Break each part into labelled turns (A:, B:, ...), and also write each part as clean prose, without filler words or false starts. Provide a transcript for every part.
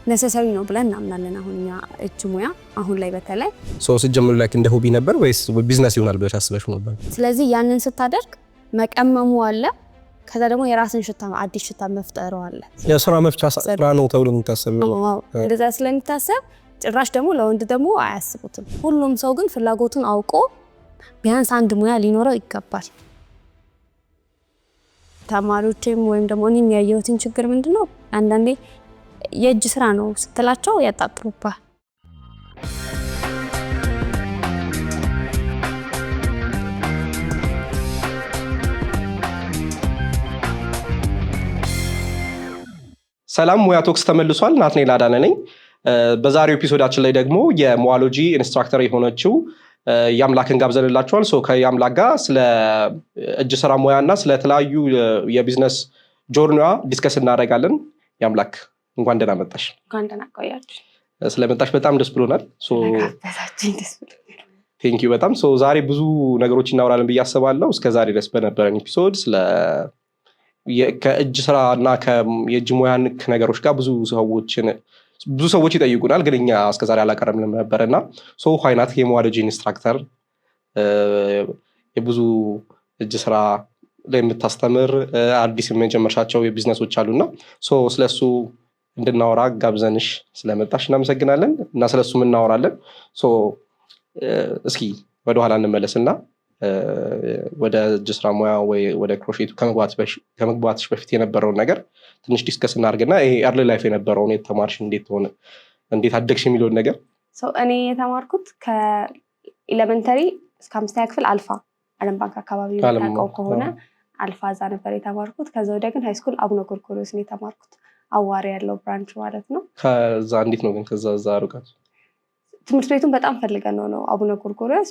A: ነሰሰሪ ነው ብለን እናምናለን። አሁንኛ እጅ ሙያ አሁን ላይ በተለይ
B: ሲጀምሩ ላይክ እንደ ሆቢ ነበር ወይስ ቢዝነስ ይሆናል ብለሽ አስበሽ ነበር?
A: ስለዚህ ያንን ስታደርግ መቀመሙ አለ፣ ከዛ ደግሞ የራስን ሽታ አዲስ ሽታ መፍጠሩ አለ።
B: የስራ መፍቻ ስራ ነው ተብሎ የሚታሰበው
A: እንደዛ ስለሚታሰብ ጭራሽ ደግሞ ለወንድ ደግሞ አያስቡትም። ሁሉም ሰው ግን ፍላጎቱን አውቆ ቢያንስ አንድ ሙያ ሊኖረው ይገባል። ተማሪዎችም ወይም ደግሞ እኔም ያየሁትን ችግር ምንድነው አንዳንዴ የእጅ ስራ ነው ስትላቸው ያጣጥሩባል።
B: ሰላም ሙያ ቶክስ ተመልሷል። ናትናኤል አዳነ ነኝ። በዛሬው ኤፒሶዳችን ላይ ደግሞ የሞዋሎጂ ኢንስትራክተር የሆነችው ያምላክን ጋብዘንላችኋል። ከያምላክ ጋር ስለ እጅ ስራ ሙያና ስለተለያዩ የቢዝነስ ጆርኒዋ ዲስከስ እናደርጋለን። ያምላክ እንኳን ደህና መጣሽ።
A: እንኳን ደህና ቆያችሁ።
B: ስለመጣሽ በጣም ደስ ብሎናል። ቴንክ ዩ በጣም ዛሬ ብዙ ነገሮች እናወራለን ብዬ አስባለሁ። እስከዛሬ ድረስ በነበረን ኤፒሶድ ከእጅ ስራ እና የእጅ ሙያ ንክ ነገሮች ጋር ብዙ ሰዎች ይጠይቁናል፣ ግን እኛ እስከዛሬ አላቀረብንም ነበር እና ዋይናት የሞዋሎጂ ኢንስትራክተር የብዙ እጅ ስራ ላይ የምታስተምር አዲስ የጀመርሻቸው የቢዝነሶች አሉና ስለሱ እንድናወራ ጋብዘንሽ ስለመጣሽ እናመሰግናለን እና ስለሱ እናወራለን። እስኪ ወደኋላ እንመለስና ወደ እጅ ስራ ሙያ ወይ ወደ ክሮሼቱ ከመግባትሽ በፊት የነበረውን ነገር ትንሽ ዲስከስ እናድርግና ይሄ ኤርሊ ላይፍ የነበረውን የተማርሽ እንዴት አደግሽ የሚለውን ነገር።
A: እኔ የተማርኩት ከኤሌመንተሪ እስከ 5ኛ ክፍል አልፋ አለም ባንክ አካባቢ የምታውቀው ከሆነ አልፋ እዛ ነበር የተማርኩት። ከዛ ወዲያ ግን ሃይስኩል አቡነ ጎርጎርዮስ ነው የተማርኩት፣ አዋሪ ያለው ብራንች ማለት ነው።
B: ከዛ እንዴት ነው ግን ከዛ ሩቃት?
A: ትምህርት ቤቱን በጣም ፈልገን ነው አቡነ ጎርጎርዮስ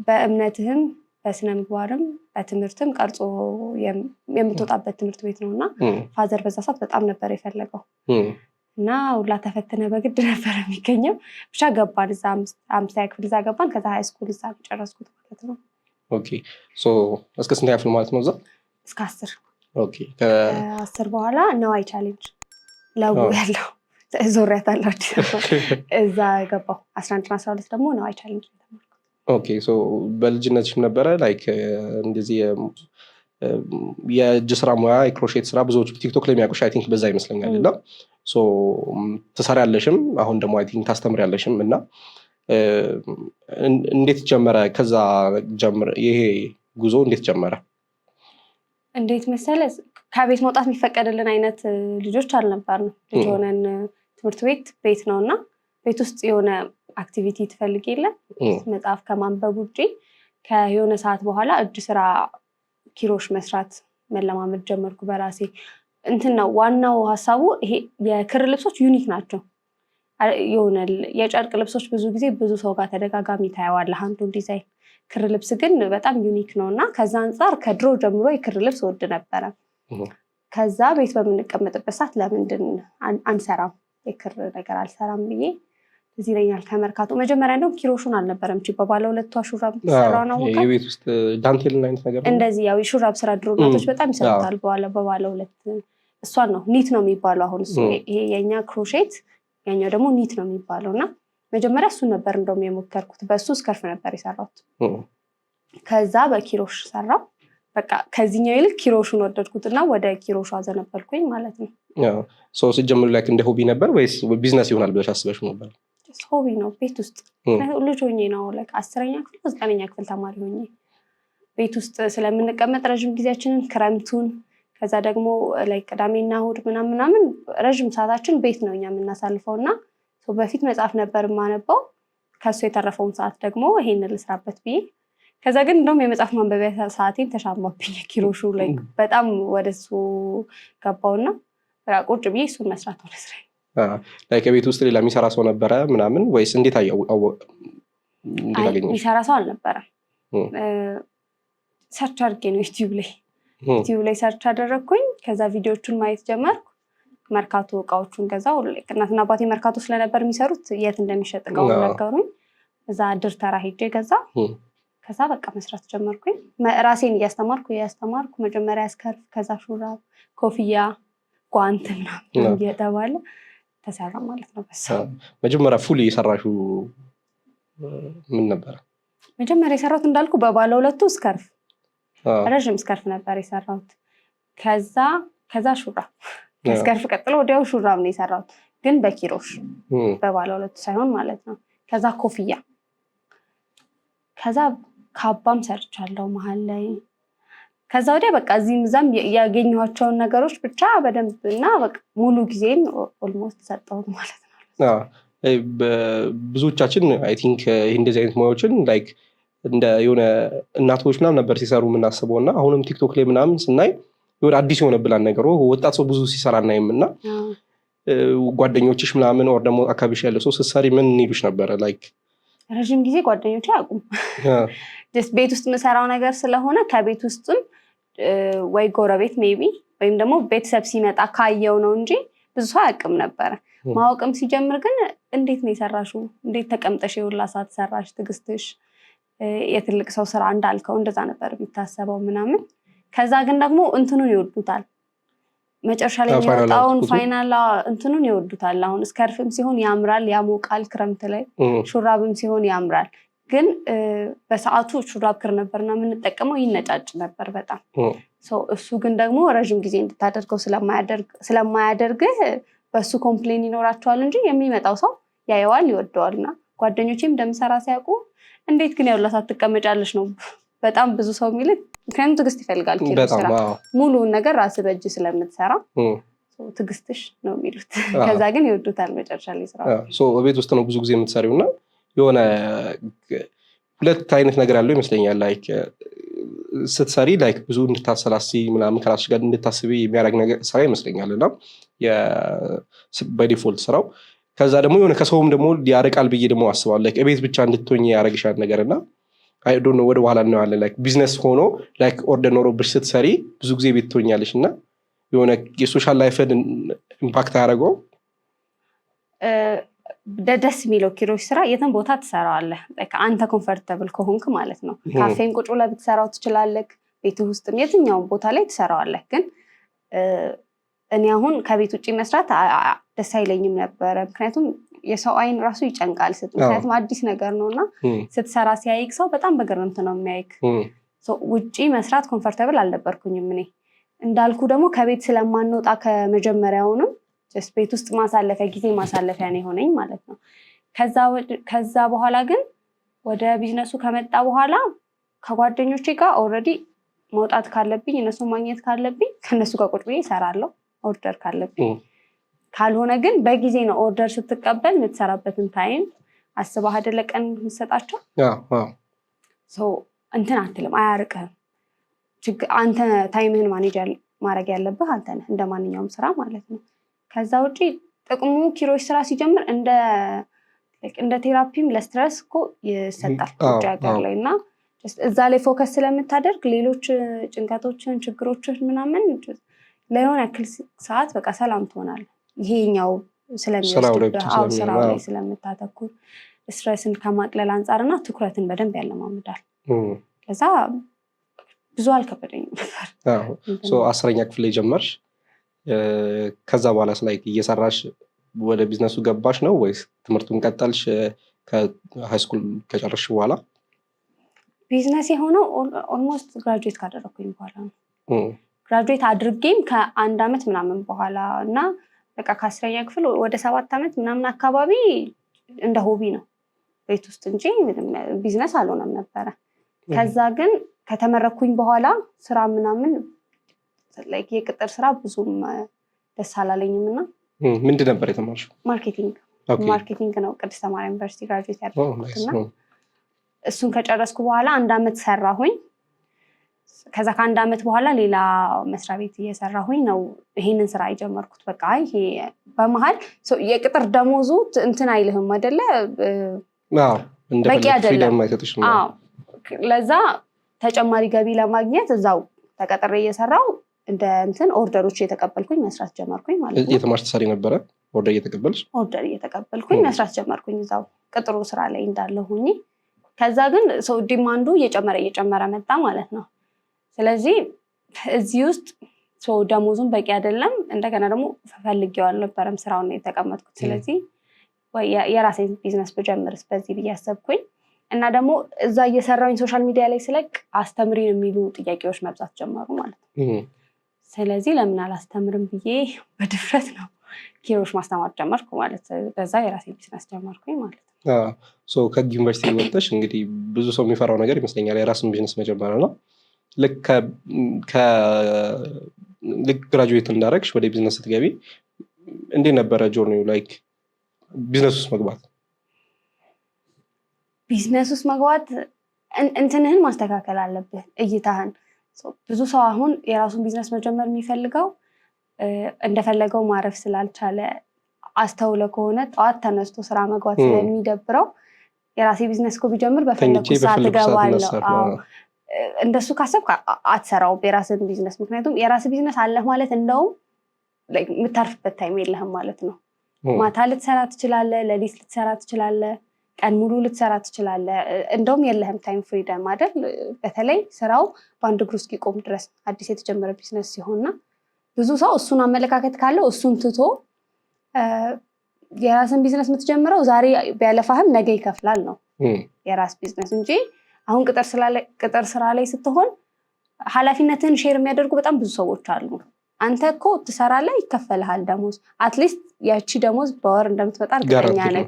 A: በእምነትህም በስነ ምግባርም በትምህርትም ቀርጾ የምትወጣበት ትምህርት ቤት ነውና ፋዘር በዛ ሰዓት በጣም ነበር የፈለገው እና ሁላ ተፈተነ በግድ ነበር የሚገኘው። ብቻ ገባን እዛ 5ኛ ክፍል እዛ ገባን። ከዛ ሃይስኩል እዛ ጨረስኩት ማለት ነው።
B: ኦኬ እስከ ስንተኛ ክፍል ማለት ነው? እዛ እስከ
A: 10።
B: ኦኬ
A: ከ10 በኋላ ነዋይ ቻሌንጅ ለው ያለው ዞሪያት አላችሁ እዛ ገባሁ። 11 እና 12 ደግሞ ነዋይ ቻሌንጅ ተማርኩ።
B: ኦኬ በልጅነትሽም ነበረ ላይክ እንደዚህ የእጅ ስራ ሙያ የክሮሼት ስራ ብዙዎች ቲክቶክ ላይ የሚያውቁሽ አይ ቲንክ በዛ ይመስለኛል እና ትሰሪያለሽም አሁን ደግሞ አይ ቲንክ ታስተምሪያለሽም እና እንዴት ጀመረ? ከዛ ይሄ ጉዞ እንዴት ጀመረ?
A: እንዴት መሰለህ ከቤት መውጣት የሚፈቀድልን አይነት ልጆች አልነበርንም። ልጅ ሆነን ትምህርት ቤት ነውና ቤት ውስጥ የሆነ አክቲቪቲ ትፈልግ የለ መጽሐፍ ከማንበብ ውጪ ከየሆነ ሰዓት በኋላ እጅ ስራ ኪሮሽ መስራት መለማመድ ጀመርኩ በራሴ። ነው ዋናው ሀሳቡ። ይሄ የክር ልብሶች ዩኒክ ናቸው። የሆነ የጨርቅ ልብሶች ብዙ ጊዜ ብዙ ሰው ጋር ተደጋጋሚ ታየዋለህ አንዱን ዲዛይን። ክር ልብስ ግን በጣም ዩኒክ ነው እና ከዛ አንጻር ከድሮ ጀምሮ የክር ልብስ ወድ ነበረ። ከዛ ቤት በምንቀመጥበት ሰዓት ለምንድን አንሰራም የክር ነገር አልሰራም ብዬ እዚህ ይለኛል ከመርካቶ መጀመሪያ እንደውም ኪሮሹን አልነበረም እንጂ በባለ ሁለቷ ሹራብ ሰራው ነው ወቃ
B: የቤት ውስጥ ዳንቴል አይነት ነገር
A: እንደዚህ ያው ሹራብ ስራ ድሮ እናቶች በጣም ይሰራታል። በባለ ሁለት እሷን ነው ኒት ነው የሚባለው አሁን እሱ ይሄ የኛ ክሮሼት ያኛው ደግሞ ኒት ነው የሚባለውና መጀመሪያ እሱ ነበር እንደውም የሞከርኩት። በሱ ስከርፍ ነበር የሰራሁት። ከዛ በኪሮሽ ሰራው። በቃ ከዚህኛው ይልቅ ኪሮሹን ወደድኩትና ወደ ኪሮሹ አዘነበልኩኝ ማለት ነው።
B: ሲጀምሩ ላይክ እንደ ሆቢ ነበር ወይስ ቢዝነስ ይሆናል ብለሽ አስበሽ ነበር?
A: ሆቢ ነው። ቤት ውስጥ ልጅ ሆኜ ነው ላይክ 10ኛ ክፍል 9ኛ ክፍል ተማሪ ሆኜ ቤት ውስጥ ስለምንቀመጥ ረጅም ጊዜያችንን ክረምቱን ከዛ ደግሞ ላይክ ቅዳሜና እሑድ ምናምን ረጅም ሰዓታችን ቤት ነው እኛ የምናሳልፈውና በፊት መጽሐፍ ነበር የማነበው። ከሱ የተረፈውን ሰዓት ደግሞ ይሄንን ልስራበት ብዬ ከዛ ግን እንደውም የመጽሐፍ ማንበቢያ ሰዓቴን ተሻማብኝ። ኪሮሹ ላይ በጣም ወደሱ ገባውና ቁጭ ብዬ እሱን መስራት ሆነ ስራዬ።
B: ከቤት ውስጥ ሌላ የሚሰራ ሰው ነበረ ምናምን ወይስ እንዴት
A: አገኘሽ? የሚሰራ ሰው አልነበረም። ሰርች አድርጌ ነው ዩቲዩብ ላይ ሰርች አደረግኩኝ። ከዛ ቪዲዮቹን ማየት ጀመርኩ። መርካቶ እቃዎቹን ገዛው። እናትና አባቴ መርካቶ ስለነበር የሚሰሩት የት እንደሚሸጥ እቃው ነገሩኝ። እዛ ድር ተራ ሄጄ ገዛ። ከዛ በቃ መስራት ጀመርኩኝ። ራሴን እያስተማርኩ መጀመሪያ ስካርፍ፣ ከዛ ሹራብ፣ ኮፍያ፣ ጓንት ምናምን እየተባለ ተሰራ ማለት ነው። በሱ
B: መጀመሪያ ፉል የሰራሽው ምን ነበር?
A: መጀመሪያ የሰራሁት እንዳልኩ በባለ ሁለቱ ስካርፍ ረዥም ስካርፍ ነበር የሰራሁት። ከዛ ሹራብ ከስካርፍ ቀጥሎ ወዲያው ሹራብ ነው የሰራሁት፣ ግን በኪሮሽ በባለ ሁለቱ ሳይሆን ማለት ነው። ከዛ ኮፍያ፣ ከዛ ካባም ሰርቻለሁ መሀል ላይ። ከዛ ወዲያ በቃ እዚህም እዛም ያገኘኋቸውን ነገሮች ብቻ በደንብ እና በቃ ሙሉ ጊዜን ኦልሞስት ሰጠሁት ማለት ነው።
B: ብዙዎቻችን አይ ቲንክ እንደዚህ አይነት ሙያዎችን ላይክ እንደ የሆነ እናቶች ምናምን ነበር ሲሰሩ የምናስበው እና አሁንም ቲክቶክ ላይ ምናምን ስናይ የሆነ አዲስ የሆነ ብላን ነገር ወጣት ሰው ብዙ ሲሰራ እናይም እና ጓደኞችሽ ምናምን ወር ደግሞ አካባቢሽ ያለ ሰው ስትሰሪ ምን ይሉሽ ነበረ? ላይክ
A: ረዥም ጊዜ ጓደኞቼ አያውቁም። ቤት ውስጥ የምሰራው ነገር ስለሆነ ከቤት ውስጥም ወይ ጎረቤት ሜቢ ወይም ደግሞ ቤተሰብ ሲመጣ ካየው ነው እንጂ ብዙ ሰው አያውቅም ነበረ። ማወቅም ሲጀምር ግን እንዴት ነው የሰራሽው? እንዴት ተቀምጠሽ የሁላ ሰዓት ሰራሽ? ትዕግስትሽ የትልቅ ሰው ስራ እንዳልከው እንደዛ ነበር የሚታሰበው ምናምን። ከዛ ግን ደግሞ እንትኑን ይወዱታል፣ መጨረሻ ላይ የሚወጣውን ፋይናል እንትኑን ይወዱታል። አሁን ስካርፍም ሲሆን ያምራል፣ ያሞቃል ክረምት ላይ፣ ሹራብም ሲሆን ያምራል። ግን በሰዓቱ ሹራብ ክር ነበርና የምንጠቀመው ይነጫጭ ነበር በጣም። እሱ ግን ደግሞ ረዥም ጊዜ እንድታደርገው ስለማያደርግህ በሱ ኮምፕሌን ይኖራቸዋል እንጂ የሚመጣው ሰው ያየዋል፣ ይወደዋል። እና ጓደኞቼም እንደምሰራ ሲያውቁ እንዴት ግን ያው ለሳት ትቀመጫለሽ ነው በጣም ብዙ ሰው የሚልህ። ምክንያቱም ትዕግስት ይፈልጋል ኪሎ ስራ፣ ሙሉውን ነገር ራስ በእጅ ስለምትሰራ ትዕግስትሽ ነው የሚሉት። ከዛ ግን ይወዱታል መጨረሻ ላይ ስራ።
B: ቤት ውስጥ ነው ብዙ ጊዜ የምትሰሪው እና የሆነ ሁለት አይነት ነገር ያለው ይመስለኛል። ላይክ ስትሰሪ ላይክ ብዙ እንድታሰላሲ ምናምን ከራስሽ ጋር እንድታስቢ የሚያደርግ ነገር ስራ ይመስለኛል እና በዲፎልት ስራው። ከዛ ደግሞ የሆነ ከሰውም ደግሞ ያርቃል ብዬ ደግሞ አስባለሁ። ላይክ ቤት ብቻ እንድትሆኝ ያደርግሻል ነገር እና አይ ዶንት ኖ ወደ በኋላ እናየዋለን። ላይክ ቢዝነስ ሆኖ ላይክ ኦርደር ኖሮብሽ ስትሰሪ ብዙ ጊዜ ቤት ትሆኛለሽ እና የሆነ የሶሻል ላይፍን ኢምፓክት አያደርገው?
A: ደስ የሚለው ኪሮሽ ስራ የትን ቦታ ትሰራዋለህ አንተ ኮምፈርተብል ከሆንክ ማለት ነው። ካፌን ቁጭ ብለህ ብትሰራው ትችላለህ፣ ቤት ውስጥም የትኛውን ቦታ ላይ ትሰራዋለህ። ግን እኔ አሁን ከቤት ውጭ መስራት ደስ አይለኝም ነበረ። ምክንያቱም የሰው አይን ራሱ ይጨንቃል። ምክንያቱም አዲስ ነገር ነው እና ስትሰራ ሲያይክ ሰው በጣም በግርምት ነው የሚያይክ። ውጭ መስራት ኮምፈርተብል አልነበርኩኝም እኔ። እንዳልኩ ደግሞ ከቤት ስለማንወጣ ከመጀመሪያውንም ቤት ውስጥ ጊዜ ማሳለፊያ ነው የሆነኝ ማለት ነው። ከዛ በኋላ ግን ወደ ቢዝነሱ ከመጣ በኋላ ከጓደኞቼ ጋር ኦልሬዲ መውጣት ካለብኝ እነሱ ማግኘት ካለብኝ ከነሱ ጋር ቁጭ ብዬ እሰራለሁ ኦርደር ካለብኝ። ካልሆነ ግን በጊዜ ነው ኦርደር ስትቀበል የምትሰራበትን ታይም አስበህ አይደለ ቀን የምትሰጣቸው። እንትን አትልም፣ አያርቅህም። አንተ ታይምህን ማኔጅ ማድረግ ያለብህ አንተ ነህ እንደ ማንኛውም ስራ ማለት ነው። ከዛ ውጪ ጥቅሙ ኪሮሽ ስራ ሲጀምር እንደ ቴራፒም ለስትረስ እኮ ይሰጣል ውጭ ሀገር ላይ እና እዛ ላይ ፎከስ ስለምታደርግ ሌሎች ጭንቀቶችን ችግሮችን ምናምን ለሆነ ያክል ሰዓት በቃ ሰላም ትሆናለህ። ይሄኛው ስለሚወስድብህ ስራው ላይ ስለምታተኩር ስትረስን ከማቅለል አንጻርና ትኩረትን በደንብ ያለማምዳል። ከዛ ብዙ አልከበደኝም ነበር።
B: 10ኛ ክፍል ላይ ጀመርሽ። ከዛ በኋላ ላይ እየሰራሽ ወደ ቢዝነሱ ገባሽ ነው ወይስ ትምህርቱን ቀጠልሽ? ከሃይስኩል ከጨረስሽ በኋላ
A: ቢዝነስ የሆነው ኦልሞስት ግራጁዌት ካደረኩኝ በኋላ ነው። ግራጁዌት አድርጌም ከ1 ዓመት ምናምን በኋላ እና በቃ ከ10ኛ ክፍል ወደ 7 ዓመት ምናምን አካባቢ እንደ ሆቢ ነው ቤት ውስጥ እንጂ ቢዝነስ አልሆነም ነበረ። ከዛ ግን ከተመረኩኝ በኋላ ስራ ምናምን የቅጥር ስራ ብዙም ደስ አላለኝም እና
B: ምንድን ነበር የተማርሽው?
A: ማርኬቲንግ ነው ቅድስተ ማርያም ዩኒቨርሲቲ ግራጁዌት ያደረኩት እና እሱን ከጨረስኩ በኋላ 1 ዓመት ሰራሁኝ። ከዛ ከ1 ዓመት በኋላ ሌላ መስሪያ ቤት እየሰራሁኝ ነው ይሄንን ስራ የጀመርኩት። በቃ ይሄ በመሀል የቅጥር ደሞዙ እንትን አይልህም አይደለ? በቂ አይደለም። ለዛ ተጨማሪ ገቢ ለማግኘት እዛው ተቀጥሬ እየሰራው እንደ እንትን ኦርደሮች እየተቀበልኩኝ መስራት ጀመርኩኝ ማለት ነው።
B: እየተማርሽ ትሰሪ ነበረ? ኦርደር
A: እየተቀበልኩኝ መስራት ጀመርኩኝ እዛው ቅጥሩ ስራ ላይ እንዳለሁኝ። ከዛ ግን ዲማንዱ እየጨመረ መጣ ማለት ነው። ስለዚህ እዚህ ውስጥ ደሞዙም በቂ አይደለም። እንደገና ደግሞ ፈልጌው አልነበረም ስራውን የተቀመጥኩት። ስለዚህ የራሴን ቢዝነስ ብጀምርስ በዚህ ብዬ አሰብኩኝ እና ደግሞ እዛ እየሰራሁኝ ሶሻል ሚዲያ ላይ ስለቅ አስተምሪን የሚሉ ጥያቄዎች መብዛት ጀመሩ ማለት ነው። ስለዚህ ለምን አላስተምርም ብዬ በድፍረት ነው ኪሮሽ ማስተማር ጀመርኩ ማለት በዛ የራሴን ቢዝነስ ጀመርኩኝ ማለት
B: ነው። ከህግ ዩኒቨርሲቲ ወጥተሽ እንግዲህ ብዙ ሰው የሚፈራው ነገር ይመስለኛል የራስን ቢዝነስ መጀመር ነው። ልክ ግራጁዌት እንዳደረግሽ ወደ ቢዝነስ ስትገቢ እንዴት ነበረ ጆርኒው? ላይክ ቢዝነስ ውስጥ መግባት
A: እንትንህን ማስተካከል አለብህ፣ እይታህን። ብዙ ሰው አሁን የራሱን ቢዝነስ መጀመር የሚፈልገው እንደፈለገው ማረፍ ስላልቻለ አስተውለ ከሆነ ጠዋት ተነስቶ ስራ መግባት ስለሚደብረው የራሴ ቢዝነስ እኮ ቢጀምር በፈለኩ ሰዓት እገባለሁ። እንደሱ ካሰብክ አትሰራውም የራስን ቢዝነስ። ምክንያቱም የራስ ቢዝነስ አለህ ማለት እንደውም የምታርፍበት ታይም የለህም ማለት ነው። ማታ ልትሰራ ትችላለህ፣ ሌሊት ልትሰራ ትችላለህ፣ ቀን ሙሉ ልትሰራ ትችላለህ። እንደውም የለህም ታይም ፍሪደም አይደል? በተለይ ስራው በአንድ እግሩ እስኪቆም ድረስ አዲስ የተጀመረ ቢዝነስ ሲሆንና ብዙ ሰው እሱን አመለካከት ካለው እሱን ትቶ የራስን ቢዝነስ የምትጀምረው ዛሬ ቢያለፋህም ነገ ይከፍላል ነው የራስ ቢዝነስ እንጂ አሁን ቅጥር ስራ ላይ ስትሆን ኃላፊነትን ሼር የሚያደርጉ በጣም ብዙ ሰዎች አሉ። አንተ እኮ ትሰራለህ፣ ይከፈልሃል ደሞዝ። አትሊስት ያቺ ደሞዝ በወር እንደምትመጣ እርግጠኛ ነህ።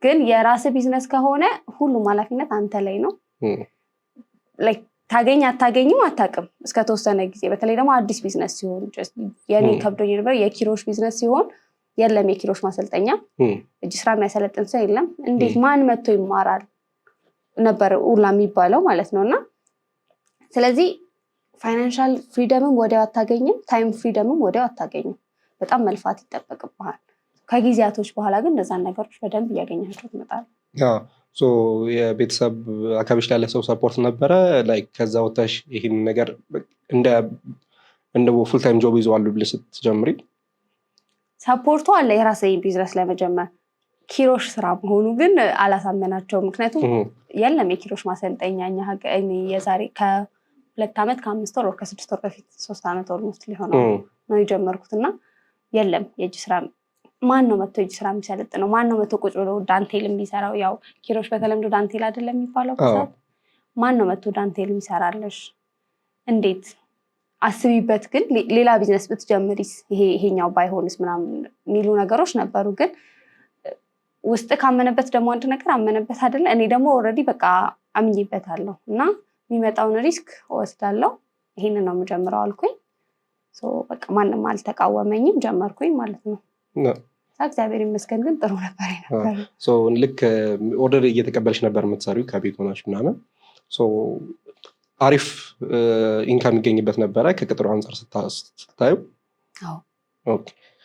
A: ግን የራስ ቢዝነስ ከሆነ ሁሉም ኃላፊነት አንተ ላይ ነው። ታገኝ አታገኝም አታውቅም እስከተወሰነ ጊዜ። በተለይ ደግሞ አዲስ ቢዝነስ ሲሆን የኔ ከብዶኝ ነበር። የኪሮሽ ቢዝነስ ሲሆን የለም የኪሮሽ ማሰልጠኛ፣ እጅ ስራ የሚያሰለጥን ሰው የለም። እንዴት ማን መጥቶ ይማራል ነበር ሁላ የሚባለው ማለት ነው። እና ስለዚህ ፋይናንሻል ፍሪደምም ወዲያው አታገኝም፣ ታይም ፍሪደምም ወዲያው አታገኝም። በጣም መልፋት ይጠበቅብሃል። ከጊዜያቶች በኋላ ግን እነዛን ነገሮች በደንብ እያገኛቸው ትመጣለህ።
B: የቤተሰብ አካባቢሽ ላለ ሰው ሰፖርት ነበረ? ላይክ ከዛ ወጥተሽ ይህን ነገር እንደ ፉል ታይም ጆብ ይዘዋሉ ብለሽ ስትጀምሪ?
A: ሰፖርቱ አለ የራሴ ቢዝነስ ለመጀመር። ኪሮሽ ስራ መሆኑ ግን አላሳመናቸውም። ምክንያቱም የለም የኪሮሽ ማሰልጠኛ የዛሬ ከ2 ዓመት ከ5 ወር ከ6 ወር በፊት 3 ዓመት ኦልሞስት ሊሆነው ነው የጀመርኩት እና የለም የእጅ ስራ። ማን ነው መጥቶ እጅ ስራ የሚሰለጥ ነው? ማን ነው መጥቶ ቁጭ ብሎ ዳንቴል የሚሰራው? ያው ኪሮሽ በተለምዶ ዳንቴል አይደለም የሚባለው ብዛት። ማን ነው መጥቶ ዳንቴል የሚሰራለሽ? እንዴት አስቢበት። ግን ሌላ ቢዝነስ ብትጀምሪስ ይሄኛው ባይሆንስ ምናምን የሚሉ ነገሮች ነበሩ። ግን ውስጥ ካመነበት ደግሞ አንድ ነገር አመነበት አይደለ? እኔ ደግሞ ኦልሬዲ በቃ አምኜበታለሁ እና የሚመጣውን ሪስክ ወስዳለሁ። ይሄንን ነው የምጀምረው አልኩኝ። በቃ ማንም አልተቃወመኝም፣ ጀመርኩኝ ማለት ነው። እግዚአብሔር ይመስገን ግን ጥሩ ነበር ነበር።
B: ልክ ኦርደር እየተቀበልሽ ነበር የምትሰሪው ከቤት ሆናች ምናምን? አሪፍ ኢንካም ይገኝበት ነበረ ከቅጥሩ አንጻር ስታዩ?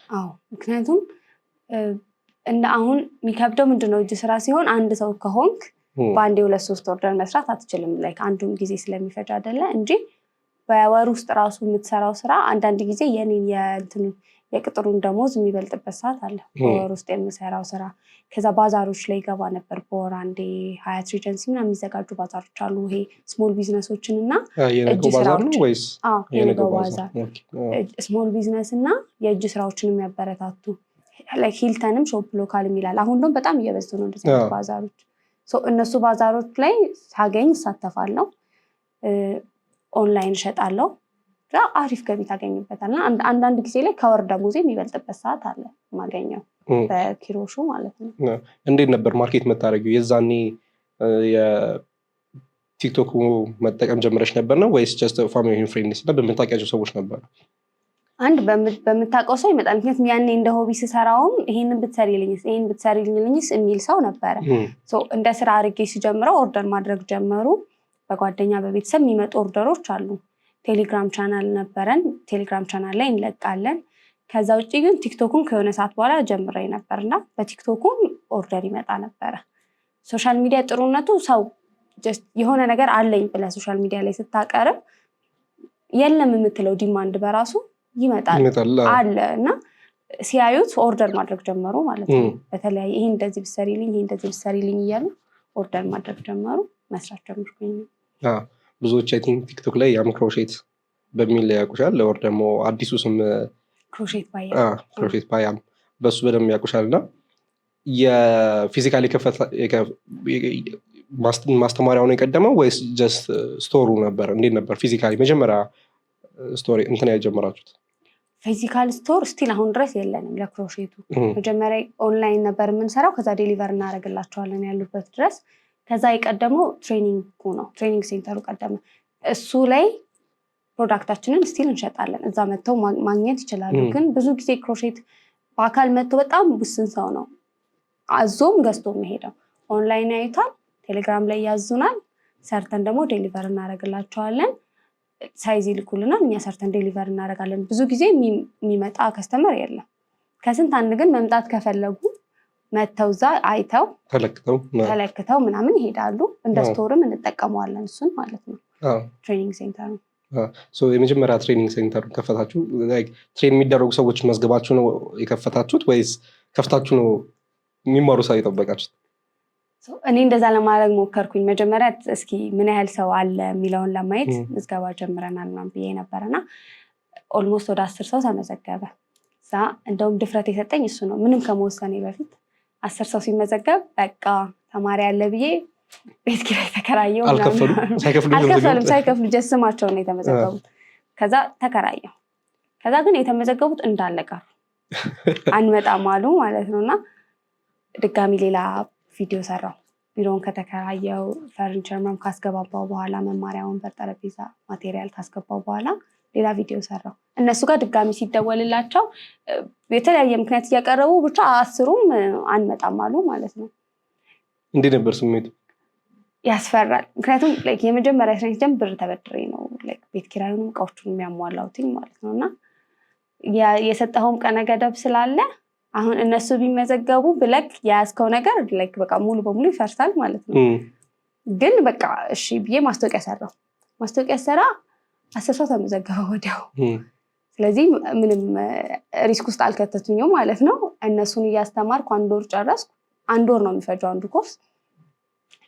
A: አዎ ምክንያቱም እንደ አሁን የሚከብደው ምንድነው እጅ ስራ ሲሆን አንድ ሰው ከሆንክ በአንዴ 2-3 ኦርደር መስራት አትችልም። ላይክ አንዱም ጊዜ ስለሚፈጅ አይደለ እንጂ በወር ውስጥ ራሱ የምትሰራው ስራ አንዳንድ ጊዜ የቅጥሩን ደሞዝ የሚበልጥበት ሰዓት አለ። በወር ውስጥ የምሰራው ስራ ከዛ ባዛሮች ላይ ገባ ነበር። በወር አንዴ ሀያት ሪጀንሲ ምናምን የሚዘጋጁ ባዛሮች አሉ። ይሄ ስሞል ቢዝነሶችን እና እጅ ስራዎች የነገው ባዛር ስሞል ቢዝነስ እና የእጅ ስራዎችን የሚያበረታቱ ሂልተንም ሾፕ ሎካል የሚላል አሁን ደግሞ በጣም እየበዙ ነው እንደዚህ አይነት ባዛሮች። እነሱ ባዛሮች ላይ ሳገኝ እሳተፋለሁ። ኦንላይን እሸጣለሁ። አሪፍ ገቢ ታገኝበታል። እና አንዳንድ ጊዜ ላይ ከወር ደሞዜ የሚበልጥበት ሰዓት አለ የማገኘው በኪሮሹ ማለት ነው።
B: እንዴት ነበር ማርኬት የምታደርጊው? የዛኔ የቲክቶክ መጠቀም ጀምረሽ ነበር ነው ወይስ ጀስት ፋሚሊ ፍሬንድስ እና በምታውቂያቸው ሰዎች ነበር?
A: አንድ በምታውቀው ሰው ይመጣል። ምክንያቱም ያኔ እንደ ሆቢ ስሰራውም ይሄንን ብትሰሪልኝስ የሚል ሰው ነበረ። እንደ ስራ አድርጌ ሲጀምረው ኦርደር ማድረግ ጀመሩ። በጓደኛ በቤተሰብ የሚመጡ ኦርደሮች አሉ። ቴሌግራም ቻናል ነበረን። ቴሌግራም ቻናል ላይ እንለቃለን። ከዛ ውጭ ግን ቲክቶኩን ከሆነ ሰዓት በኋላ ጀምሬ ነበርና በቲክቶኩም ኦርደር ይመጣ ነበረ። ሶሻል ሚዲያ ጥሩነቱ ሰው የሆነ ነገር አለኝ ብለህ ሶሻል ሚዲያ ላይ ስታቀርብ የለም የምትለው ዲማንድ በራሱ ይመጣል አለ እና ሲያዩት ኦርደር ማድረግ ጀመሩ ማለት ነው። በተለያየ ይሄ እንደዚህ ብትሰሪልኝ እያሉ ኦርደር ማድረግ ጀመሩ። መስራት ጀመርኩኝ።
B: ብዙዎች አይ ቲንክ ቲክቶክ ላይ ያም ክሮሼት በሚል ያውቁሻል ወር ደግሞ አዲሱ ስም ክሮሼት ባያም በሱ በደንብ ያውቁሻል እና የፊዚካሊ ማስተማሪያውን የቀደመው ወይስ ጀስት ስቶሩ ነበር? እንዴት ነበር ፊዚካሊ መጀመሪያ ስቶሪ እንትን ያጀመራችሁት?
A: ፊዚካል ስቶር ስቲል አሁን ድረስ የለንም። ለክሮሼቱ መጀመሪያ ኦንላይን ነበር የምንሰራው። ከዛ ዴሊቨር እናደርግላቸዋለን ያሉበት ድረስ። ከዛ የቀደመው ትሬኒንግ ሴንተሩ ቀደመ። እሱ ላይ ፕሮዳክታችንን ስቲል እንሸጣለን። እዛ መጥተው ማግኘት ይችላሉ። ግን ብዙ ጊዜ ክሮሼት በአካል መጥቶ በጣም ውስን ሰው ነው አዞም ገዝቶ መሄደው። ኦንላይን ያዩታል፣ ቴሌግራም ላይ ያዙናል፣ ሰርተን ደግሞ ዴሊቨር እናደርግላቸዋለን። ሳይዝ ይልኩልናል፣ እኛ ሰርተን ዴሊቨር እናደርጋለን። ብዙ ጊዜ የሚመጣ ከስተመር የለም። ከስንት አንድ ግን መምጣት ከፈለጉ መጥተው እዛ አይተው ተለክተው ምናምን ይሄዳሉ። እንደ ስቶርም እንጠቀመዋለን እሱን ማለት ነው። ትሬኒንግ ሴንተር ነው።
B: የመጀመሪያ ትሬኒንግ ሴንተሩን ከፈታችሁ ትሬን የሚደረጉ ሰዎች መዝግባችሁ ነው የከፈታችሁት ወይስ ከፍታችሁ ነው የሚማሩ ሰው የጠበቃችሁት?
A: እኔ እንደዛ ለማድረግ ሞከርኩኝ። መጀመሪያ እስኪ ምን ያህል ሰው አለ የሚለውን ለማየት ምዝገባ ጀምረናል ምናምን ብዬ ነበረና ኦልሞስት ወደ 10 ሰው ተመዘገበ። እዛ እንደውም ድፍረት የሰጠኝ እሱ ነው። ምንም ከመወሰኔ በፊት 10 ሰው ሲመዘገብ በቃ ተማሪ አለ ብዬ ቤት ኪራይ ተከራየው። አልከፈሉም፣ ሳይከፍሉ ጀስማቸው ነው የተመዘገቡት። ከዛ ተከራየው። ከዛ ግን የተመዘገቡት እንዳለ ቀሩ፣ አንመጣም አሉ ማለት ነው። እና ድጋሚ ሌላ ቪዲዮ ሰራው። ቢሮውን ከተከራየው ፈርኒቸር ምናምን ካስገባባው በኋላ መማሪያ ወንበር፣ ጠረጴዛ፣ ማቴሪያል ካስገባው በኋላ ሌላ ቪዲዮ ሰራው። እነሱ ጋር ድጋሚ ሲደወልላቸው የተለያየ ምክንያት እያቀረቡ ብቻ 10ሩም አንመጣም አሉ ማለት ነው።
B: እንዴት ነበር ስሜቱ?
A: ያስፈራል። ምክንያቱም የመጀመሪያ ስራ ሲጀምር ብር ተበድሬ ነው ቤት ኪራዩንም እቃዎቹን የሚያሟላውትኝ ማለት ነው። እና የሰጠኸውም ቀነ ገደብ ስላለ አሁን እነሱ ቢመዘገቡ ብለክ የያዝከው ነገር በቃ ሙሉ በሙሉ ይፈርሳል ማለት ነው። ግን በቃ እሺ ብዬ ማስታወቂያ ሰራው። ማስታወቂያ ሰራ 10 ሰው ተመዘገበ ወዲያው። ስለዚህ ምንም ሪስክ ውስጥ አልከተቱኝም ማለት ነው። እነሱን እያስተማርኩ 1 ወር ጨረስኩ። 1 ወር ነው የሚፈጀው አንዱ ኮርስ።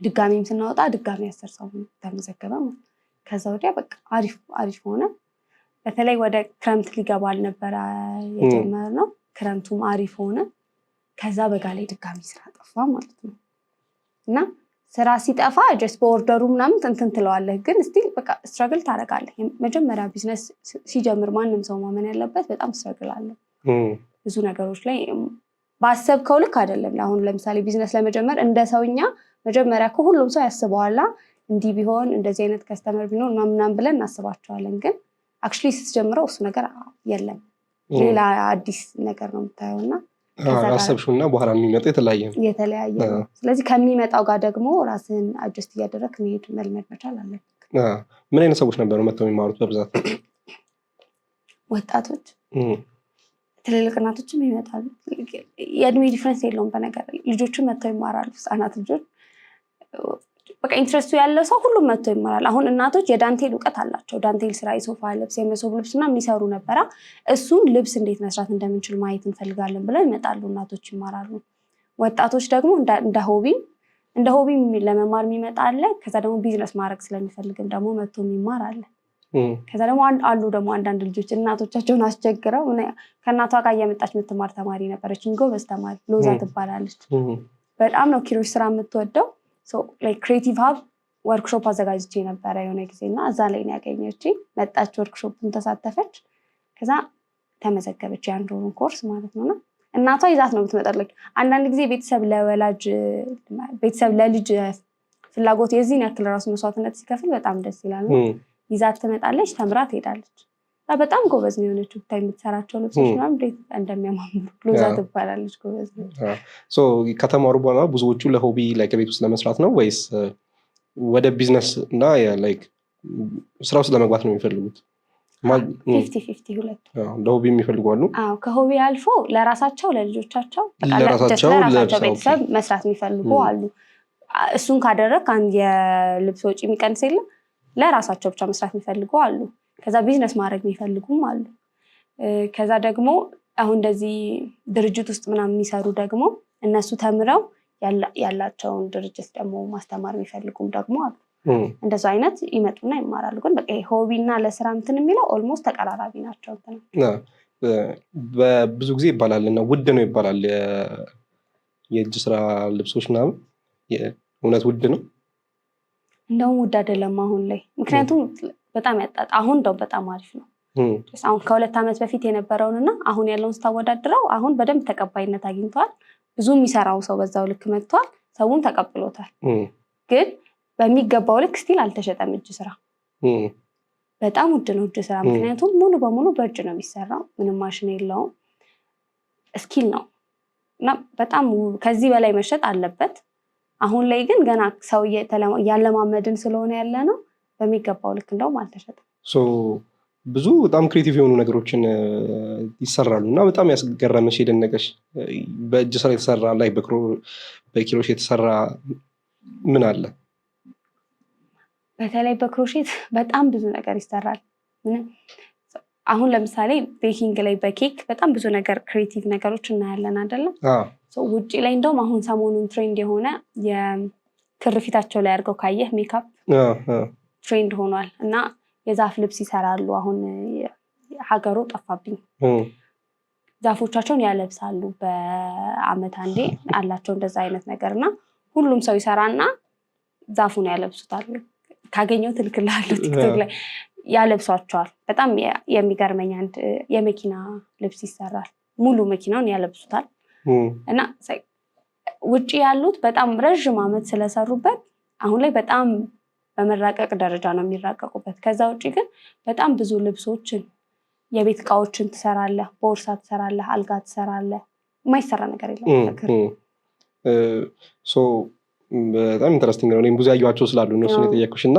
A: ድጋሚም ስናወጣ ድጋሚ 10 ሰው ተመዘገበ። ከዛ ወዲያ በቃ አሪፍ ሆነ። በተለይ ወደ ክረምት ሊገባ አልነበረ የጀመርነው። ክረምቱም አሪፍ ሆነ። ከዛ በጋ ላይ ድጋሚ ስራ ጠፋ ማለት ነው። እና ስራ ሲጠፋ ጀስት በኦርደሩ ምናምን እንትን ትለዋለህ፣ ግን ስቲል በቃ ስትራግል ታደርጋለህ። መጀመሪያ ቢዝነስ ሲጀምር ማንም ሰው ማመን ያለበት በጣም ስትራግል አለ። ብዙ ነገሮች ላይ ባሰብከው ልክ አይደለም። አሁን ለምሳሌ ቢዝነስ ለመጀመር እንደ ሰውኛ መጀመሪያ ሁሉም ሰው ያስበዋላ፣ እንዲህ ቢሆን እንደዚህ አይነት ከስተመር ቢኖር ምናምን ብለን እናስባቸዋለን። ግን አክቹዋሊ ስትጀምረው እሱ ነገር የለም። ሌላ አዲስ ነገር ነው የምታየው እና
B: አሰብሽውና በኋላ የሚመጣ የተለያየ ነው።
A: ስለዚህ ከሚመጣው ጋር ደግሞ ራስህን አጀስት እያደረግ መሄድ መልመድ መቻል አለብህ።
B: ምን አይነት ሰዎች ነበሩ መጥተው የሚማሩት? በብዛት
A: ወጣቶች፣ ትልልቅ እናቶችም ይመጣሉ። የእድሜ ዲፍረንስ የለውም። በነገር ልጆቹም መጥተው ይማራሉ። ህፃናት ልጆች በቃ ኢንትረስቱ ያለው ሰው ሁሉም መጥቶ ይማራል። አሁን እናቶች የዳንቴል እውቀት አላቸው። ዳንቴል ስራ፣ የሶፋ ልብስ፣ የመሶብ ልብስ ምናምን የሚሰሩ ነበራ። እሱን ልብስ እንዴት መስራት እንደምንችል ማየት እንፈልጋለን ብለው ይመጣሉ። እናቶች ይማራሉ። ወጣቶች ደግሞ እንደ ሆቢ ለመማር የሚመጣ አለ። ከዛ ደግሞ ቢዝነስ ማድረግ ስለሚፈልግም ደግሞ መጥቶ የሚማር አለ። ከዛ ደግሞ ደግሞ አንዳንድ ልጆች እናቶቻቸውን አስቸግረው ከእናቷ ጋር እየመጣች የምትማር ተማሪ ነበረች። ጎበዝ ተማሪ ሎዛ ትባላለች። በጣም ነው ኪሮሽ ስራ የምትወደው። ክሬቲቭ ሀብ ወርክሾፕ አዘጋጅቼ ነበረ የሆነ ጊዜ እና እዛ ላይ ነው ያገኘችኝ። መጣች፣ ወርክሾፕን ተሳተፈች። ከዛ ተመዘገበች የ1 ወሩን ኮርስ ማለት ነውና እናቷ ይዛት ነው የምትመጣለች። አንዳንድ ጊዜ ቤተሰብ ለልጅ ፍላጎት የዚህን ያክል ራሱ መስዋዕትነት ሲከፍል በጣም ደስ ይላል። ይዛት ትመጣለች፣ ተምራ ትሄዳለች። በጣም ጎበዝ ነው የሆነችው። ብታይ የምትሰራቸው ልብሶች ምናምን እንዴት እንደሚያማምሩ። ሎዛ ትባላለች። ጎበዝ ነው።
B: ከተማሩ በኋላ ብዙዎቹ ለሆቢ ቤት ውስጥ ለመስራት ነው ወይስ ወደ ቢዝነስ እና ስራ ውስጥ ለመግባት ነው የሚፈልጉት?
A: 50-50 ሁለቱ።
B: ለሆቢ የሚፈልጉ አሉ።
A: ከሆቢ አልፎ ለራሳቸው ለልጆቻቸው ቤተሰብ መስራት የሚፈልጉ አሉ። እሱን ካደረግ አንድ የልብስ ወጪ የሚቀንስ የለም። ለራሳቸው ብቻ መስራት የሚፈልጉ አሉ። ከዛ ቢዝነስ ማድረግ የሚፈልጉም አሉ። ከዛ ደግሞ አሁን እንደዚህ ድርጅት ውስጥ ምናምን የሚሰሩ ደግሞ እነሱ ተምረው ያላቸውን ድርጅት ደግሞ ማስተማር የሚፈልጉም ደግሞ አሉ። እንደዛ አይነት ይመጡና ይማራሉ። ግን በቃ ሆቢና ለስራ እንትን የሚለው ኦልሞስት ተቀራራቢ ናቸው።
B: በብዙ ጊዜ ይባላል እና ውድ ነው ይባላል የእጅ ስራ ልብሶች ምናምን፣ እውነት ውድ ነው?
A: እንደውም ውድ አይደለም አሁን ላይ፣ ምክንያቱም በጣም ያጣጣ አሁን እንደው በጣም አሪፍ ነው። አሁን ከ2 ዓመት በፊት የነበረውንና አሁን ያለውን ስታወዳድረው አሁን በደንብ ተቀባይነት አግኝቷል። ብዙ የሚሰራው ሰው በዛው ልክ መጥቷል፣ ሰውም ተቀብሎታል። ግን በሚገባው ልክ ስቲል አልተሸጠም እጅ ስራ። በጣም ውድ ነው እጅ ስራ፣ ምክንያቱም ሙሉ በሙሉ በእጅ ነው የሚሰራው፣ ምንም ማሽን የለውም፣ ስኪል ነው እና በጣም ከዚህ በላይ መሸጥ አለበት። አሁን ላይ ግን ገና ሰው እያለማመድን ስለሆነ ያለ ነው፣ በሚገባው ልክ እንደውም አልተሸጠም።
B: ብዙ በጣም ክሬቲቭ የሆኑ ነገሮችን ይሰራሉ እና በጣም ያስገረመሽ የደነቀሽ በእጅ ስራ የተሰራ ላይ በኪሮሽ የተሰራ ምን አለ?
A: በተለይ በክሮሼት በጣም ብዙ ነገር ይሰራል። አሁን ለምሳሌ ቤኪንግ ላይ በኬክ በጣም ብዙ ነገር ክሬቲቭ ነገሮች እናያለን አይደለም? ውጭ ላይ እንደውም አሁን ሰሞኑን ትሬንድ የሆነ የክር ፊታቸው ላይ አድርገው ካየህ ሜካፕ ትሬንድ ሆኗል እና የዛፍ ልብስ ይሰራሉ። አሁን ሀገሩ ጠፋብኝ። ዛፎቻቸውን ያለብሳሉ፣ በአመት አንዴ አላቸው እንደዛ አይነት ነገር እና ሁሉም ሰው ይሰራና ዛፉን ያለብሱታል። ካገኘው ትልክልሃለሁ ቲክቶክ ላይ ያለብሷቸዋል። በጣም የሚገርመኝ አንድ የመኪና ልብስ ይሰራል፣ ሙሉ መኪናውን ያለብሱታል እና ውጭ ያሉት በጣም ረዥም አመት ስለሰሩበት አሁን ላይ በጣም በመራቀቅ ደረጃ ነው የሚራቀቁበት። ከዛ ውጭ ግን በጣም ብዙ ልብሶችን፣ የቤት እቃዎችን ትሰራለህ፣ ቦርሳ ትሰራለህ፣ አልጋ ትሰራለህ። የማይሰራ ነገር የለም።
B: በጣም ኢንተረስቲንግ ነው። እኔም ብዙ ያዩዋቸው ስላሉ እነሱን የጠየኩሽ እና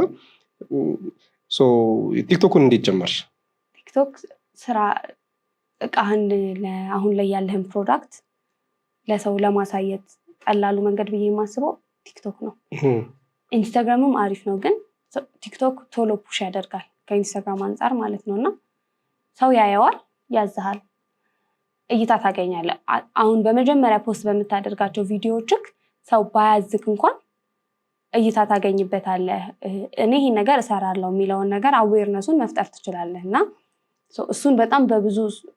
B: ቲክቶክን እንዴት ጀመርሽ?
A: ቲክቶክ ስራ እቃህን አሁን ላይ ያለህን ፕሮዳክት ለሰው ለማሳየት ቀላሉ መንገድ ብዬ የማስበው ቲክቶክ ነው። ኢንስታግራምም አሪፍ ነው፣ ግን ቲክቶክ ቶሎ ፑሽ ያደርጋል ከኢንስታግራም አንጻር ማለት ነው እና ሰው ያየዋል፣ ያዝሃል፣ እይታ ታገኛለህ። አሁን በመጀመሪያ ፖስት በምታደርጋቸው ቪዲዮዎችክ ሰው ባያዝክ እንኳን እይታ ታገኝበታለህ። እኔ ይህን ነገር እሰራለሁ የሚለውን ነገር አዌርነሱን መፍጠር ትችላለህ እና እሱን በጣም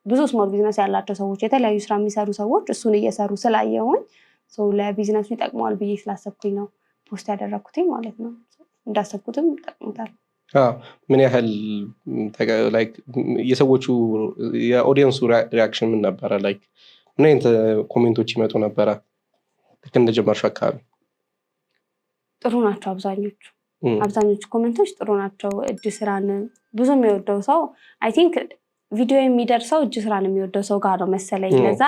A: ብዙ ስሞል ቢዝነስ ያላቸው ሰዎች፣ የተለያዩ ስራ የሚሰሩ ሰዎች እሱን እየሰሩ ስላየሁኝ ለቢዝነሱ ይጠቅመዋል ብዬ ስላሰብኩኝ ነው ፖስት ያደረግኩትኝ ማለት ነው። እንዳሰብኩትም ይጠቅሙታል።
B: ምን ያህል የሰዎቹ የኦዲየንሱ ሪያክሽን ምን ነበረ? ምን አይነት ኮሜንቶች ይመጡ ነበረ ልክ እንደጀመርሽ አካባቢ?
A: ጥሩ ናቸው አብዛኞቹ ኮሜንቶች ጥሩ ናቸው። እጅ ስራን ብዙ የሚወደው ሰው አይ ቲንክ ቪዲዮ የሚደርሰው እጅ ስራን የሚወደው ሰው ጋር ነው መሰለኝ። ለዛ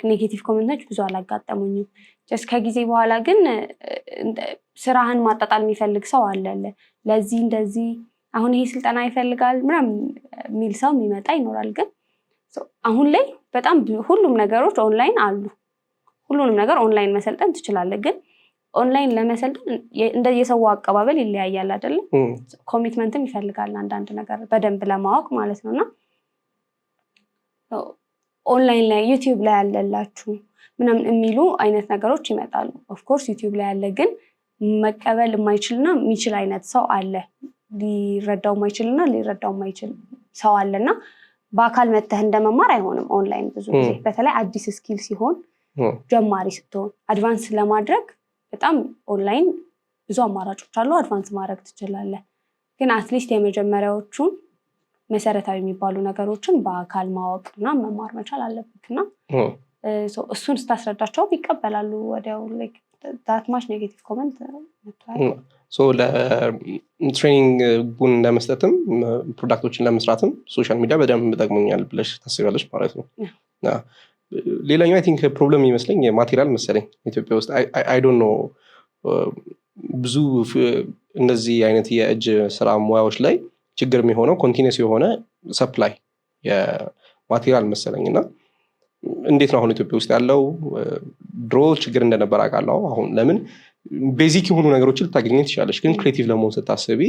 A: ኔጌቲቭ ኮሜንቶች ብዙ አላጋጠሙኝም። ጀስት ከጊዜ በኋላ ግን ስራህን ማጣጣል የሚፈልግ ሰው አለ። ለዚህ እንደዚህ አሁን ይሄ ስልጠና ይፈልጋል ምናምን የሚል ሰው የሚመጣ ይኖራል። ግን አሁን ላይ በጣም ሁሉም ነገሮች ኦንላይን አሉ። ሁሉንም ነገር ኦንላይን መሰልጠን ትችላለህ። ግን ኦንላይን ለመሰልጠን እንደየሰው አቀባበል ይለያያል አይደለም? ኮሚትመንትም ይፈልጋል አንዳንድ ነገር በደንብ ለማወቅ ማለት ነው እና ኦንላይን ላይ ዩቲዩብ ላይ ያለላችሁ ምናምን የሚሉ አይነት ነገሮች ይመጣሉ። ኦፍኮርስ ዩቲዩብ ላይ ያለ ግን መቀበል የማይችልና የሚችል አይነት ሰው አለ። ሊረዳው የማይችልና ሊረዳው የማይችል ሰው አለና በአካል መተህ እንደመማር አይሆንም ኦንላይን ብዙ ጊዜ። በተለይ አዲስ ስኪል ሲሆን፣ ጀማሪ ስትሆን አድቫንስ ለማድረግ በጣም ኦንላይን ብዙ አማራጮች አሉ። አድቫንስ ማድረግ ትችላለህ። ግን አትሊስት የመጀመሪያዎቹን መሰረታዊ የሚባሉ ነገሮችን በአካል ማወቅና መማር መቻል አለብክና እሱን ስታስረዳቸው ይቀበላሉ ወዲያው። ዳትማች ኔጌቲቭ ኮመንት
B: ለትሬኒንግ ቡን ለመስጠትም ፕሮዳክቶችን ለመስራትም ሶሻል ሚዲያ በደንብ ጠቅሞኛል ብለሽ ታስቢያለሽ ማለት ነው። ሌላኛው አይ ቲንክ ፕሮብለም ይመስለኝ ማቴሪያል መሰለኝ ኢትዮጵያ ውስጥ አይ ዶንት ኖ ብዙ እነዚህ አይነት የእጅ ስራ ሙያዎች ላይ ችግር የሚሆነው ኮንቲኒስ የሆነ ሰፕላይ የማቴሪያል መሰለኝ እና እንዴት ነው አሁን ኢትዮጵያ ውስጥ ያለው? ድሮ ችግር እንደነበር አውቃለሁ። አሁን ለምን ቤዚክ የሆኑ ነገሮችን ልታገኝ ትችላለች፣ ግን ክሬቲቭ ለመሆን ስታስቢ